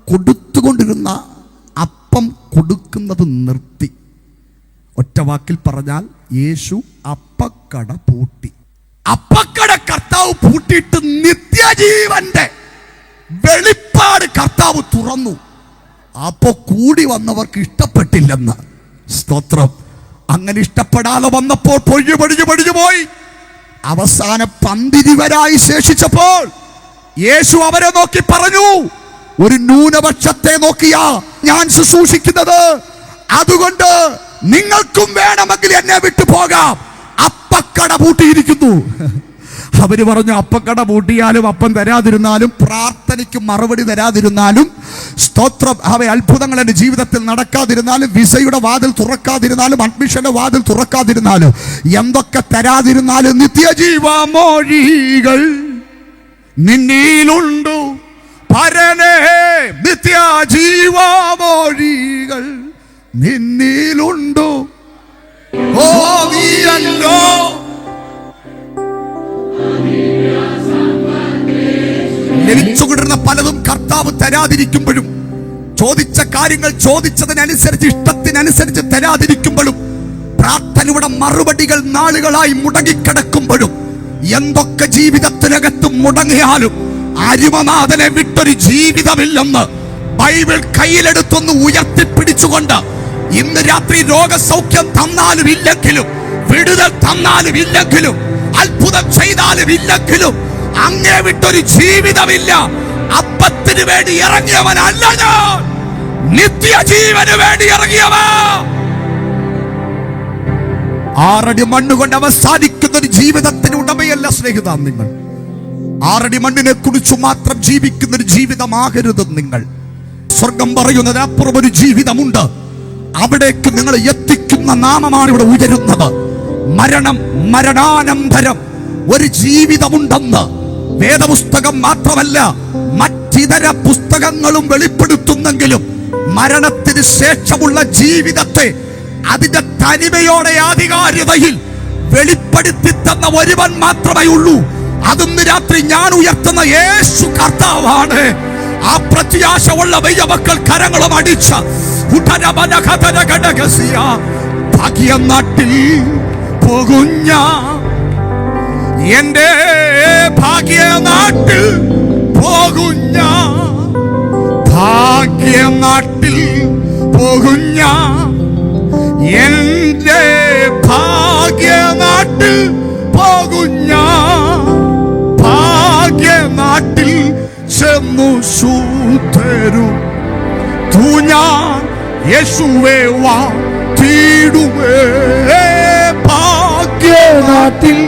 കൊടുത്തുകൊണ്ടിരുന്ന അപ്പം കൊടുക്കുന്നത് നിർത്തി. ഒറ്റ വാക്കിൽ പറഞ്ഞാൽ യേശു അപ്പക്കട പൂട്ടി. അപ്പക്കട കർത്താവ് പൂട്ടിയിട്ട് നിത്യജീവന്റെ വെളിപ്പാട് കർത്താവ് തുറന്നു. അപ്പോ കൂടി വന്നവർക്ക് ഇഷ്ടപ്പെട്ടില്ലെന്ന്. സ്തോത്രം. അങ്ങനെ ഇഷ്ടപ്പെടാതെ വന്നപ്പോൾ പൊഴിഞ്ഞു പോയി. അവസാന പന്തിരിവരായി ശേഷിച്ചപ്പോൾ യേശു അവരെ നോക്കി പറഞ്ഞു, ഒരു ന്യൂനപക്ഷത്തെ നോക്കിയാ ഞാൻ ശുശ്രൂഷിക്കുന്നത്, അതുകൊണ്ട് നിങ്ങൾക്കും വേണമെങ്കിൽ എന്നെ വിട്ടു പോകാം. അപ്പക്കട പൂട്ടിയിരിക്കുന്നു. അവര് പറഞ്ഞു, അപ്പക്കട പൂട്ടിയാലും അപ്പം തരാതിരുന്നാലും പ്രാർത്ഥനയ്ക്ക് മറുപടി തരാതിരുന്നാലും, സ്തോത്രം, അത്ഭുതങ്ങൾ എൻ്റെ ജീവിതത്തിൽ നടക്കാതിരുന്നാലും, വിസയുടെ വാതിൽ തുറക്കാതിരുന്നാലും, അഡ്മിഷന്റെ വാതിൽ തുറക്കാതിരുന്നാലും, എന്തൊക്കെ തരാതിരുന്നാലും നിത്യജീവമൊഴികൾ നിന്നിലുണ്ടു പരനേ, നിത്യജീവമൊഴികൾ നിന്നിലുണ്ടു. ഓ നീയല്ലോ ലഭിച്ചുകൊണ്ടിരുന്ന പലതും കർത്താവ് തരാതിരിക്കുമ്പോഴും, ചോദിച്ച കാര്യങ്ങൾ ചോദിച്ചതിനനുസരിച്ച് ഇഷ്ടത്തിനനുസരിച്ച് തരാതിരിക്കുമ്പോഴും, പ്രാർത്ഥനയുടെ മറുപടികൾ നാളുകളായി മുടങ്ങിക്കിടക്കുമ്പോഴും, എന്തൊക്കെ ജീവിതത്തിനകത്ത് മുടങ്ങിയാലും അരുമനാഥനെ വിട്ടൊരു ജീവിതമില്ലെന്ന് ബൈബിൾ കയ്യിലെടുത്തൊന്ന് ഉയർത്തിപ്പിടിച്ചുകൊണ്ട് ഇന്ന് രാത്രി രോഗസൗഖ്യം തന്നാലും ഇല്ലെങ്കിലും, വിടുതൽ തന്നാലും ഇല്ലെങ്കിലും, അത്ഭുതം ചെയ്താലും ഇല്ലെങ്കിലും, അങ്ങേ വിട്ടൊരു ജീവിതമില്ല. അപ്പത്തിന് വേണ്ടി ഇറങ്ങിയവനല്ല ഞാൻ, നിത്യജീവന് വേണ്ടി ഇറങ്ങിയവൻ. 6 അടി മണ്ണുകൊണ്ട് അവസാനിക്കുന്ന ഒരു ജീവിതത്തിന് ഉടമയല്ല സ്നേഹിത നിങ്ങൾ. 6 അടി മണ്ണിനെ കുറിച്ച് മാത്രം ജീവിക്കുന്ന ഒരു ജീവിതമാകരുത് നിങ്ങൾ. സ്വർഗം പറയുന്നതിനപ്പുറം ഒരു ജീവിതമുണ്ട്. അവിടേക്ക് നിങ്ങൾ എത്തിക്കുന്ന നാമമാണ് ഇവിടെ ഉയരുന്നത്. മരണം, മരണാനന്തരം ഒരു ജീവിതമുണ്ടെന്ന് വേദപുസ്തകം മാത്രമല്ല മറ്റിതര പുസ്തകങ്ങളും വെളിപ്പെടുത്തുന്നെങ്കിലും, മരണത്തിന് ശേഷമുള്ള ജീവിതത്തെ അതിന്റെ തനിമയോടെ ആധികാരികതയിൽ വെളിപ്പെടുത്തി തന്ന ഒരുവൻ മാത്രമേ ഉള്ളൂ. അതിന്ന് രാത്രി ഞാൻ ഉയർത്തുന്ന യേശു കർത്താവാണ്. ആ പ്രത്യാശ ഉള്ള വയ്യമക്കൾ കരങ്ങളും അടിച്ച് ഭാഗ്യനാട്ടിൽ പോകും ഞാൻ, എന്റെ ഭാഗ്യനാട്ടിൽ പോകും ഞാൻ, ഭാഗ്യനാട്ടിൽ പോകും ഞാൻ, എന്റെ ഭാഗ്യനാട്ടിൽ പോകും ഞാൻ, ഭാഗ്യനാട്ടിൽ ചെന്നു ശുദ്ധരും ഞാൻ യേശുവേ വാഴ്ത്തിടുമേ. ഭാഗ്യനാട്ടിൽ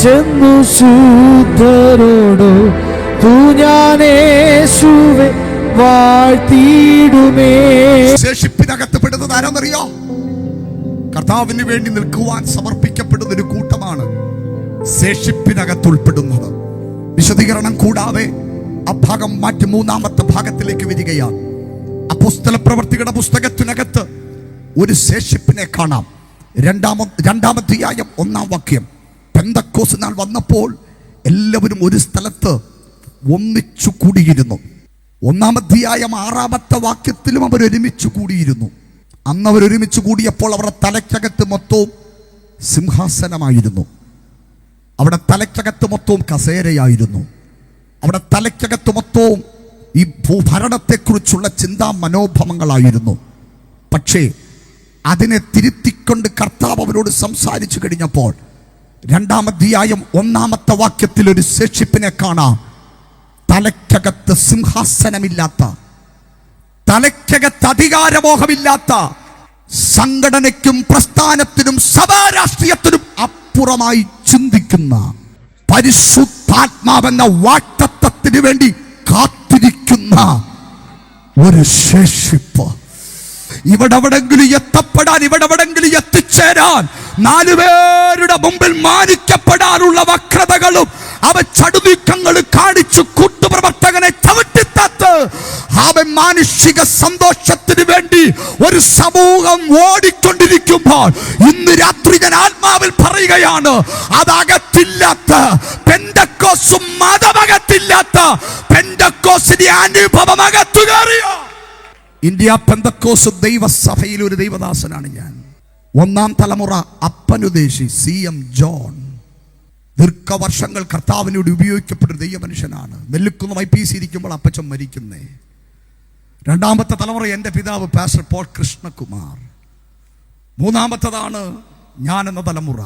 ചെന്നു ശുദ്ധരോടു ഞാൻ യേശുവേ വാഴ്ത്തിടുമേ. ശേഷിപ്പിനകത്ത് പെടുന്നത് ആരാന്നറിയോ? കർത്താവിന് വേണ്ടി നിൽക്കുവാൻ സമർപ്പിക്കപ്പെടുന്ന ഒരു കൂട്ടമാണ് ശേഷിപ്പിനകത്ത് ഉൾപ്പെടുന്നത്. വിശദീകരണം കൂടാതെ ആ ഭാഗം മാറ്റി 3-ാമത്തെ ഭാഗത്തിലേക്ക് വരികയാണ്. അപ്പോസ്തല പ്രവർത്തികളുടെ പുസ്തകത്തിനകത്ത് ഒരു ശേഷിപ്പിനെ കാണാം. 2-ാം അധ്യായം 1-ാം വാക്യം. പെന്തക്കോസ്ത് നാൾ വന്നപ്പോൾ എല്ലാവരും ഒരു സ്ഥലത്ത് ഒന്നിച്ചു കൂടിയിരുന്നു. 1-ാം അധ്യായം 6-ാമത്തെ വാക്യത്തിലും അവർ ഒരുമിച്ച് കൂടിയിരുന്നു. അന്ന് അവർ ഒരുമിച്ച് കൂടിയപ്പോൾ അവരുടെ തലയ്ക്കകത്ത് മൊത്തവും സിംഹാസനമായിരുന്നു. അവിടെ തലയ്ക്കകത്ത് മൊത്തവും കസേരയായിരുന്നു. അവിടെ തലയ്ക്കകത്ത് മൊത്തവും ഈ ഭൂഭരണത്തെക്കുറിച്ചുള്ള ചിന്താ മനോഭാവങ്ങളായിരുന്നു. പക്ഷേ അതിനെ തിരുത്തിക്കൊണ്ട് കർത്താവ് അവരോട് സംസാരിച്ചു കഴിഞ്ഞപ്പോൾ 2-ാം അധ്യായം 1-ാമത്തെ വാക്യത്തിൽ ഒരു ശേഷിപ്പിനെ കാണാം. തലയ്ക്കകത്ത് സിംഹാസനമില്ലാത്ത, തലയ്ക്കകത്ത് അധികാരമോഹമില്ലാത്ത, സംഘടനയ്ക്കും പ്രസ്ഥാനത്തിനും സഭാരാഷ്ട്രീയത്തിനും അപ്പുറമായി ചിന്തിക്കുന്ന, പരിശുദ്ധാത്മാവെന്ന വാക്തത്വത്തിന് വേണ്ടി കാത്തിരിക്കുന്ന ഒരു ശേഷിപ്പ്. ഇവിടെവിടെങ്കിലും എത്തപ്പെടാൻ, ഇവിടെവിടെങ്കിലും എത്തിച്ചേരാൻ, 4 പേരുടെ മുമ്പിൽ മാനിക്കപ്പെടാനുള്ള വക്രതകളും ചടുനീക്കങ്ങൾ കാണിച്ചു കൂട്ടുപ്രവർത്തകനെ ചവിട്ടിത്തത്ത് അവൻ മാനുഷിക സന്തോഷത്തിന് വേണ്ടി ഒരു സമൂഹം ഓടിക്കൊണ്ടിരിക്കുമ്പോൾ ഇന്ന് രാത്രി ഞാൻ ആത്മാവിൽ പറയുകയാണ്, അതകത്തില്ലാത്ത പെന്തക്കോസും മതമകത്തില്ലാത്ത പെന്തക്കോസിന്റെ അനുഭവം അകത്തു കയറിയോ. ഇന്ത്യ പെന്തക്കോസ് ദൈവസഭയിൽ ഒരു ദൈവദാസനാണ് ഞാൻ. 1-ാം തലമുറ അപ്പനുദേശി CM ജോൺ. ദീർഘവർഷങ്ങൾ കർത്താവിനോട് ഉപയോഗിക്കപ്പെട്ട ദൈവമനുഷ്യനാണ്. നെല്ലിക്കുന്ന IPC ഇരിക്കുമ്പോൾ അപ്പച്ചൻ മരിക്കുന്നേ. 2-ാമത്തെ തലമുറ എൻ്റെ പിതാവ് പാസ്റ്റർ പോൾ കൃഷ്ണകുമാർ. 3-ാമത്തതാണ് ഞാനെന്ന തലമുറ.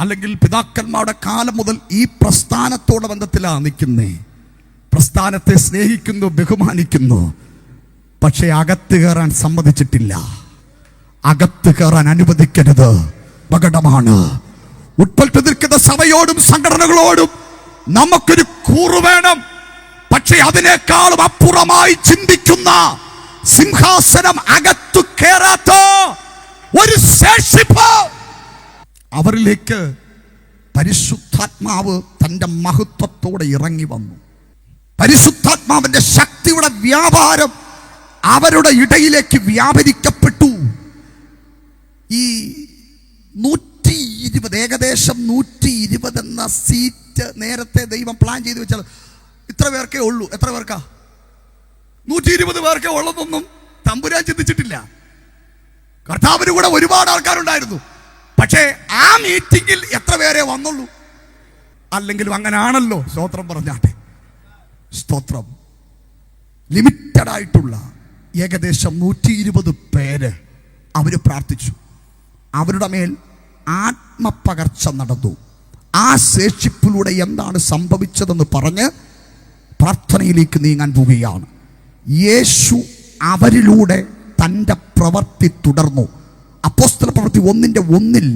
അല്ലെങ്കിൽ പിതാക്കന്മാരുടെ കാലം മുതൽ ഈ പ്രസ്ഥാനത്തോടെ ബന്ധത്തിലാണ് നിൽക്കുന്നേ. പ്രസ്ഥാനത്തെ സ്നേഹിക്കുന്നു, ബഹുമാനിക്കുന്നു. പക്ഷേ അകത്ത് കയറാൻ സമ്മതിച്ചിട്ടില്ല. അകത്ത് കയറാൻ അനുവദിക്കരുത്. അപകടമാണ്. ഉൾപ്പെട്ട് നിൽക്കുന്ന സഭയോടും സംഘടനകളോടും നമുക്കൊരു കൂറ് വേണം. പക്ഷേ അതിനേക്കാളും അപ്പുറമായി ചിന്തിക്കുന്ന, സിംഹാസനം അകത്തു കയറാത്ത ഒരു ശേഷിപ്പ് അവരിലേക്ക് പരിശുദ്ധാത്മാവ് തൻ്റെ മഹത്വത്തോടെ ഇറങ്ങി വന്നു. പരിശുദ്ധാത്മാവിന്റെ ശക്തിയുടെ വ്യാപാരം അവരുടെ ഇടയിലേക്ക് വ്യാപരിക്കപ്പെട്ടു. ഈ 120, ഏകദേശം 120 എന്ന സീറ്റ് നേരത്തെ ദൈവം പ്ലാൻ ചെയ്ത് വെച്ചാൽ ഇത്ര പേർക്കേ ഉള്ളൂ. എത്ര പേർക്കാ? 120 പേർക്കേ ഉള്ളതൊന്നും തമ്പുരാൻ ചിന്തിച്ചിട്ടില്ല. കർത്താവിന് കൂടെ ഒരുപാട് ആൾക്കാരുണ്ടായിരുന്നു. പക്ഷേ ആ മീറ്റിംഗിൽ എത്ര പേരെ വന്നുള്ളൂ? അല്ലെങ്കിലും അങ്ങനാണല്ലോ. സ്തോത്രം പറഞ്ഞാട്ടെ. സ്തോത്രം. ലിമിറ്റഡ് ആയിട്ടുള്ള ഏകദേശം 120 പേര് അവർ പ്രാർത്ഥിച്ചു. അവരുടെ മേൽ ആത്മപകർച്ച നടന്നു. ആ ശേഷിപ്പിലൂടെ എന്താണ് സംഭവിച്ചതെന്ന് പറഞ്ഞ് പ്രാർത്ഥനയിലേക്ക് നീങ്ങാൻ പോവുകയാണ്. യേശു അവരിലൂടെ തൻ്റെ പ്രവൃത്തി തുടർന്നു. അപ്പോസ്തല പ്രവൃത്തി 1:1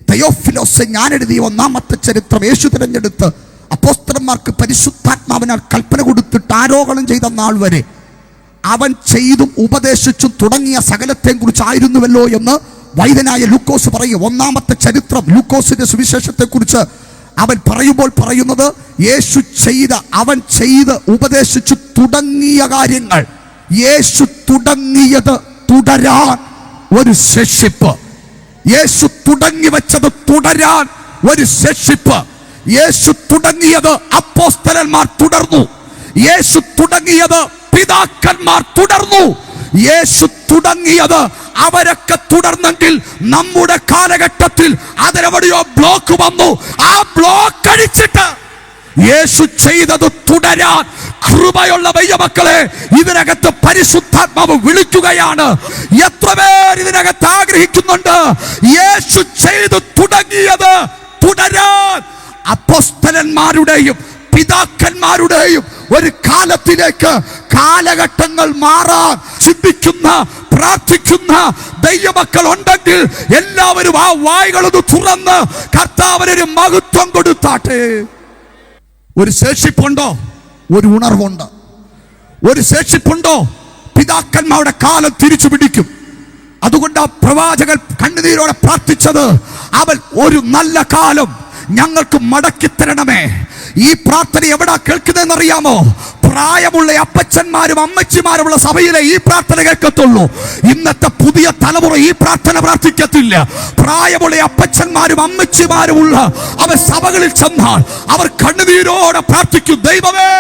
തെയോഫിലോസെ ഞാൻ എഴുതിയ 1-ാമത്തെ ചരിത്രം യേശു തിരഞ്ഞെടുത്ത് അപ്പോസ്തലന്മാർക്ക് പരിശുദ്ധാത്മാവിനാൽ കൽപ്പന കൊടുത്തിട്ട് ആരോഹണം ചെയ്ത നാൾ വരെ അവൻ ചെയ്തും ഉപദേശിച്ചും തുടങ്ങിയ സകലത്തെയും കുറിച്ചായിരുന്നുവല്ലോ എന്ന് വൈദ്യനായ ലൂക്കോസ് പറയും. 1-ാമത്തെ ചരിത്രം ലൂക്കോസിന്റെ സുവിശേഷത്തെക്കുറിച്ച് അവൻ പറയുമ്പോൾ പറയുന്നത് യേശു അവൻ ചെയ്ത് ഉപദേശിച്ചു തുടങ്ങിയ കാര്യങ്ങൾ, യേശു തുടങ്ങിയത് തുടരാൻ ഒരു ശേഷിപ്പ്, യേശു തുടങ്ങി വെച്ചത് തുടരാൻ ഒരു ശേഷിപ്പ്. യേശു തുടങ്ങിയത് അപ്പോസ്തലന്മാർ തുടർന്നു. യേശു തുടങ്ങിയത് പിതാക്കന്മാർ തുടർന്നു. യേശു തുടങ്ങിയത് അവരൊക്കെ തുടർന്നെങ്കിൽ നമ്മുടെ കാലഘട്ടത്തിൽ അതിലെവിടെയോ ബ്ലോക്ക് വന്നു. ആ ബ്ലോക്ക് അടിച്ചിട്ട് യേശു ചെയ്തത് തുടരാൻ കൃപയുള്ള ദൈവമക്കളെ ഇതിനകത്ത് പരിശുദ്ധാത്മാവ് വിളിക്കുകയാണ്. എത്ര പേർ ഇതിനകത്ത് ആഗ്രഹിക്കുന്നുണ്ട് യേശു ചെയ്തു തുടങ്ങിയത് തുടരാൻ? അപ്പോസ്തലന്മാരുടെയും പിതാക്കന്മാരുടെയും ഒരു കാലത്തിലേക്ക് കാലഘട്ടങ്ങൾ മാറാൻ ചിന്തിക്കുന്ന പ്രാർത്ഥിക്കുന്ന ദൈവമക്കൾ ഉണ്ടെങ്കിൽ എല്ലാവരും ആ വായ്കളൊന്ന് തുറന്ന് കർത്താവിനൊരു മഹത്വം കൊടുത്താട്ടെ. ഒരു ശേഷിപ്പുണ്ടോ? ഒരു ഉണർവുണ്ട്. ഒരു ശേഷിപ്പുണ്ടോ? പിതാക്കന്മാരുടെ കാലം തിരിച്ചു പിടിക്കും. അതുകൊണ്ട് ആ പ്രവാചകൻ കണ്ണുനീരോടെ പ്രാർത്ഥിച്ചത്, അവൻ ഒരു നല്ല കാലം ഞങ്ങൾക്ക് മടക്കി തരണമേ. ഈ പ്രാർത്ഥന എവിടാ കേൾക്കുന്നതെന്നറിയാമോ? പ്രായമുള്ള അപ്പച്ചന്മാരും അമ്മച്ചിമാരുമുള്ള സഭയിലെ ഈ പ്രാർത്ഥന കേൾക്കത്തുള്ളൂ. ഇന്നത്തെ പുതിയ തലമുറ ഈ പ്രാർത്ഥന പ്രാർത്ഥിക്കത്തില്ല. പ്രായമുള്ള അപ്പച്ചന്മാരും അമ്മച്ചിമാരുമുള്ള അവർ സഭകളിൽ ചെന്നാൽ അവർ കണ്ണുനീരോടെ പ്രാർത്ഥിക്കും, ദൈവമേ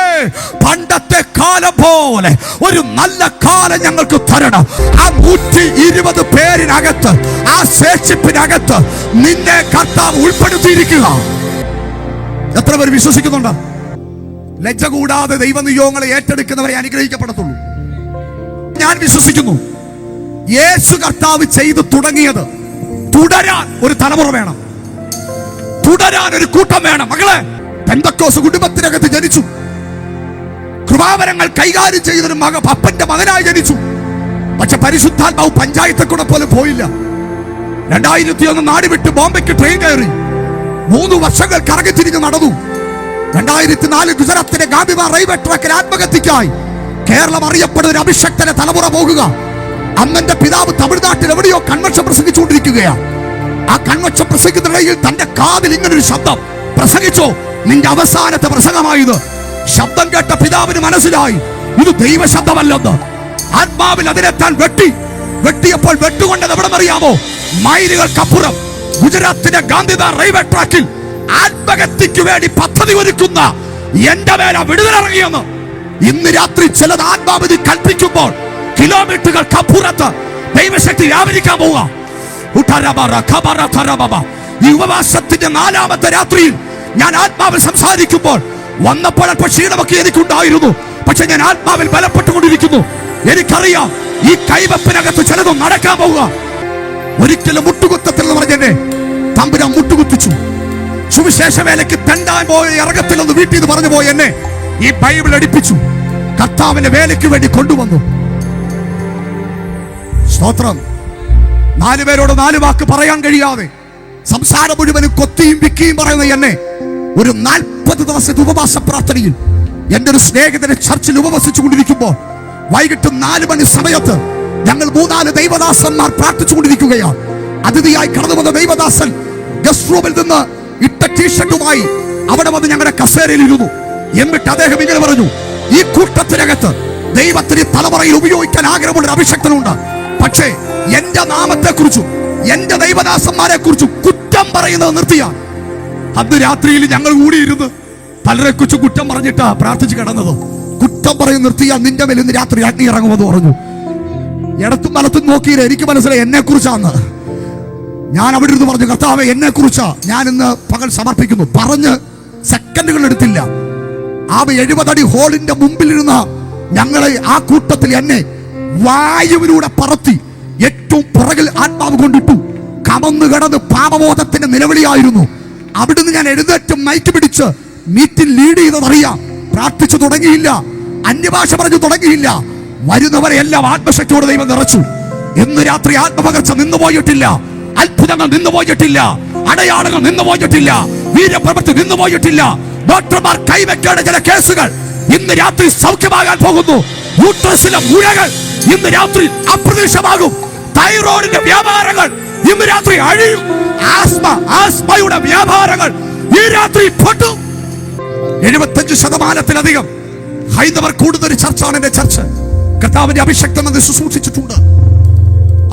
പണ്ടത്തെ കാലം പോലെ ഒരു നല്ല കാലം ഞങ്ങൾക്ക് തരണം. ആ 120 പേരിനകത്ത്, ആ ശേഷിപ്പിനകത്ത് നിന്നെ കർത്താവ് ഉൾപ്പെടുത്തിയിരിക്കുക. എത്ര പേർ വിശ്വസിക്കുന്നുണ്ട്? ലജ്ജ കൂടാതെ ദൈവനിയോഗങ്ങളെ ഏറ്റെടുക്കുന്നവരെ അനുഗ്രഹിക്കപ്പെടത്തുള്ളൂ. ഞാൻ വിശ്വസിക്കുന്നു യേശു കർത്താവ് ചെയ്തു തുടങ്ങിയത് തുടരാൻ ഒരു തലമുറ വേണം, തുടരാൻ ഒരു കൂട്ടം വേണം. മകളെ, പെന്തക്കോസ് കുടുംബത്തിനകത്ത് ജനിച്ചു, കൃപാവരങ്ങൾ കൈകാര്യം ചെയ്തൊരു അപ്പന്റെ മകനായി ജനിച്ചു. പക്ഷെ പരിശുദ്ധാത്മാവ് പഞ്ചായത്തെ കൂടെ പോലും പോയില്ല. 2001 നാട് വിട്ട് ബോംബെക്ക് ട്രെയിൻ കയറി 3 വർഷങ്ങൾ കറങ്ങിത്തിരിഞ്ഞ് നടന്നു. 2004 ഗുജറാത്തിലെ ഗാന്ധിമാർ റെയിൽവേ ട്രാക്കിൽ ആത്മഹത്യക്കായി കേരളം അറിയപ്പെടുന്ന ഒരു അഭിഷക്തന്റെ തലമുറ പോകുക. അന്നെന്റെ പിതാവ് തമിഴ്നാട്ടിൽ എവിടെയോ കൺവെൻഷൻ പ്രസംഗിച്ചുകൊണ്ടിരിക്കുകയാണ്. ആ കൺവെൻഷൻ പ്രസംഗത്തിനിടയിൽ തന്റെ കാതിൽ ഇങ്ങനൊരു ശബ്ദം പ്രസംഗിച്ചോ, നിന്റെ അവസാനത്തെ പ്രസംഗമായത്. ശബ്ദം കേട്ട പിതാവിന് മനസ്സിലായി ഇത് ദൈവശബ്ദമല്ലെന്ന്. ആത്മാവിൽ അതിനെ താൻ വെട്ടിയപ്പോൾ വെട്ടുകൊണ്ടത് എവിടെ അറിയാമോ? മൈലുകൾക്കപ്പുറം ഗുജറാത്തിലെ ഗാന്ധിധാർ റെയിൽവേ ട്രാക്കിൽ ആത്മഹത്യക്ക് വേണ്ടി പദ്ധതി ഒരുക്കുന്ന എന്റെ മേല വിടുതലിറങ്ങിയെന്ന്. ഇന്ന് രാത്രി ചിലത് ആത്മാവിധി കൽപ്പിക്കുമ്പോൾ കിലോമീറ്ററുകൾക്കപ്പുറത്ത് ദൈവശക്തി വ്യാപരിക്കാൻ പോവുക. ഈ ഉപവാസത്തിന്റെ 4ാമത്തെ രാത്രിയിൽ ഞാൻ ആത്മാവിൽ സംസാരിക്കുമ്പോൾ വന്നപ്പോൾ അല്പം ക്ഷീണമൊക്കെ എനിക്കുണ്ടായിരുന്നു. പക്ഷെ ഞാൻ ആത്മാവിൽ ബലപ്പെട്ടുകൊണ്ടിരിക്കുന്നു. എനിക്കറിയാം ഈ കൈവപ്പിനകത്ത് ചിലതും നടക്കാൻ പോവുക. ഒരിക്കലും മുട്ടുകുത്തത്തിൽ എന്ന് പറഞ്ഞെന്നെ തമ്പുരാൻ മുട്ടുകുത്തിച്ചു. സുവിശേഷ വേലയ്ക്ക് തെണ്ടാൻ പോയ ഇറങ്ങത്തില്ലെന്ന് വീട്ടിൽ നിന്ന് പറഞ്ഞു പോയി എന്നെ ഈ ബൈബിൾ എടുപ്പിച്ചു. കർത്താവിന്റെ വേലയ്ക്ക് വേണ്ടി കൊണ്ടുവന്നു. സ്തോത്രം. 4 പേരോട് 4 വാക്ക് പറയാൻ കഴിയാതെ സംസാരം മുഴുവനും കൊത്തിയും വിക്കിയും പറയുന്ന എന്നെ ഒരു 40 ദിവസത്തെ ഉപവാസ പ്രാർത്ഥനയിൽ എന്റെ ഒരു സ്നേഹിതന്റെ ചർച്ചിൽ ഉപവസിച്ചു കൊണ്ടിരിക്കുമ്പോൾ വൈകിട്ട് 4 മണി സമയത്ത് ഞങ്ങൾ 3-4 ദൈവദാസന്മാർ പ്രാർത്ഥിച്ചുകൊണ്ടിരിക്കുകയാണ്. അതിഥിയായി കടന്നു വന്ന ദൈവദാസൻ ഗസ്റ്റ് റൂമിൽ നിന്ന് ഇട്ട ടീഷർട്ടുമായി അവിടെ വന്ന് ഞങ്ങളുടെ കസേരയിൽ ഇരുന്നു. എന്നിട്ട് അദ്ദേഹം ഇങ്ങനെ പറഞ്ഞു, ഈ കൂട്ടത്തിനകത്ത് ദൈവത്തിന് തലമുറയിൽ ഉപയോഗിക്കാൻ ആഗ്രഹമുള്ള ഒരു അഭിഷക്തനുണ്ട്. പക്ഷേ എന്റെ നാമത്തെ കുറിച്ചും എന്റെ ദൈവദാസന്മാരെ കുറിച്ചും കുറ്റം പറയുന്നത് നിർത്തിയാൽ. അന്ന് രാത്രിയിൽ ഞങ്ങൾ കൂടിയിരുന്ന് പലരെ കുറിച്ച് കുറ്റം പറഞ്ഞിട്ടാ പ്രാർത്ഥിച്ച് കിടന്നത്. കുറ്റം പറയുന്ന നിർത്തിയാൽ നിന്റെ മേൽ ഇന്ന് രാത്രി അഗ്നി ഇറങ്ങുമെന്ന് പറഞ്ഞു. ഇടത്തും വലത്തും നോക്കിയില്ല. എനിക്ക് മനസ്സിലായി എന്നെ കുറിച്ചാണ്. ഞാൻ അവിടെ ഇരുന്ന് പറഞ്ഞു, കർത്താവേ എന്നെ കുറിച്ചാ ഞാൻ ഇന്ന് പകൽ സമർപ്പിക്കുന്നു. പറഞ്ഞ് സെക്കൻഡുകൾ എടുത്തില്ല. ആ 70 അടി ഹോളിന്റെ മുമ്പിലിരുന്ന ഞങ്ങളെ ആ കൂട്ടത്തിൽ എന്നെ വായുവിലൂടെ പറത്തി ഏറ്റവും പുറകിൽ ആത്മാവ് കൊണ്ടിട്ടു. കമന്നു കിടന്ന് പാപബോധത്തിന്റെ നിലവിളിയായിരുന്നു. അവിടുന്ന് ഞാൻ എഴുന്നേറ്റ് മൈക്ക് പിടിച്ച് മീറ്റിൽ ലീഡ് ചെയ്തതറിയാം. പ്രാർത്ഥിച്ചു തുടങ്ങിയില്ല, അന്യഭാഷ പറഞ്ഞു തുടങ്ങിയില്ല. വരുന്നവരെ എല്ലാം ആത്മശക്തിയോടെ ദൈവം നിറച്ചു. ഇന്ന് രാത്രി ആത്മപകർച്ച നിന്നുപോയിട്ടില്ല, അത്ഭുതങ്ങൾ നിന്നുപോയിട്ടില്ല, അടയാളങ്ങൾ നിന്നുപോയിട്ടില്ല, വീരപ്രവൃത്തി നിന്നുപോയിട്ടില്ല. ഡോക്ടർമാർ കൈവെക്കേണ്ട ചില കേസുകൾ ഇന്ന് രാത്രി സൗഖ്യമാകാൻ പോകുന്നു. യൂട്രസിലെ മുഴകൾ ഇന്ന് രാത്രി അപ്രത്യക്ഷമാകും. തൈറോയിഡിന്റെ വ്യാപാരങ്ങൾ ഇന്ന് രാത്രി അഴിയും. ആസ്മയുടെ വ്യാപാരങ്ങൾ ഈ രാത്രി പൊട്ടും. 75% ഹൈന്ദവർ കൂടുന്ന ഒരു ചർച്ചാണ് എന്റെ ചർച്ച്. കർത്താവിന്റെ അഭിഷക്തം എന്ന് ശുശ്രൂഷിച്ചിട്ടുണ്ട്.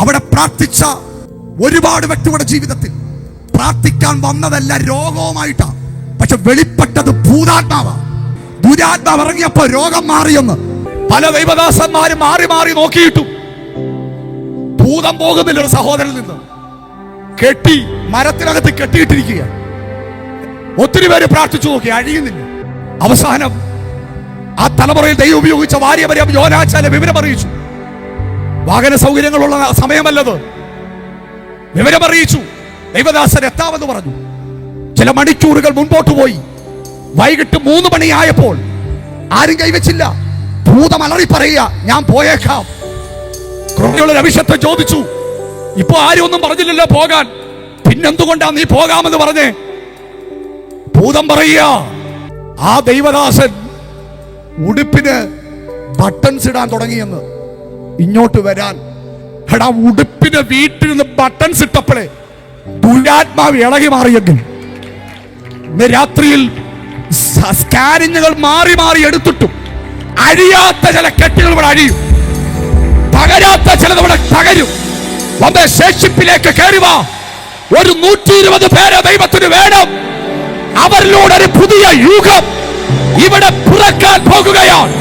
അവിടെ പ്രാർത്ഥിച്ച ഒരുപാട് വ്യക്തികളുടെ ജീവിതത്തിൽ പ്രാർത്ഥിക്കാൻ വന്നതല്ല രോഗവുമായിട്ടാ, പക്ഷെ വെളിപ്പെട്ടത് ഭൂതാത്മാവാ. ദുരാത്മാവ് ഇറങ്ങിയപ്പോ രോഗം മാറിയെന്ന് പല ദൈവദാസന്മാരും മാറി മാറി നോക്കിയിട്ടു ഭൂതം പോകുന്നില്ല. ഒരു സഹോദരനിൽ നിന്ന് കെട്ടി മരത്തിനകത്ത് കെട്ടിയിട്ടിരിക്കുക. ഒത്തിരി പേര് പ്രാർത്ഥിച്ചു നോക്കി, അഴിയുന്നില്ല. അവസാനം ആ തലമുറയിൽ ദൈവം ഉപയോഗിച്ച വാര്യപര്യം യോനാച്ചാലെ വിവരം അറിയിച്ചു. വാഹന സൗകര്യങ്ങളുള്ള സമയമല്ലത്. വിവരമറിയിച്ചു. ദൈവദാസൻ എത്താമെന്ന് പറഞ്ഞു. ചില മണിക്കൂറുകൾ മുൻപോട്ട് പോയി. വൈകിട്ട് 3 മണിയായപ്പോൾ ആരും കൈവച്ചില്ല. ഭൂതം അലറി പറയുക, ഞാൻ പോയേക്കാം. കൃപയുള്ള അഭിഷേകത്തെ ചോദിച്ചു, ഇപ്പൊ ആരും ഒന്നും പറഞ്ഞില്ലല്ലോ പോകാൻ, പിന്നെന്തുകൊണ്ടാ നീ പോകാമെന്ന് പറഞ്ഞേ? ഭൂതം പറയുക, ആ ദൈവദാസൻ ഉടുപ്പിന് ബട്ടൺസ് ഇടാൻ തുടങ്ങിയെന്ന്. ഇങ്ങോട്ട് വരാൻ എടാ, ഉടുപ്പിന് വീട്ടിൽ നിന്ന് ബട്ടൺസ് ഇട്ടപ്പോഴേ ദുരാത്മാവ് ഇളകി മാറിയെങ്കിൽ ഇന്ന് രാത്രിയിൽ സ്കാനിങ്ങുകൾ മാറി മാറി എടുത്തിട്ടും അഴിയാത്ത ചില കെട്ടുകൾ ഇവിടെ അഴിയും, തകരാത്ത ചിലത് ഇവിടെ തകരും. വന്ന ശേഷിപ്പിലേക്ക് കയറുക. ഒരു 120 പേരെ ദൈവത്തിന് വേണം. അവരിലൂടെ ഒരു പുതിയ യുഗം ഇവിടെ പിറക്കാൻ പോകുകയാണ്.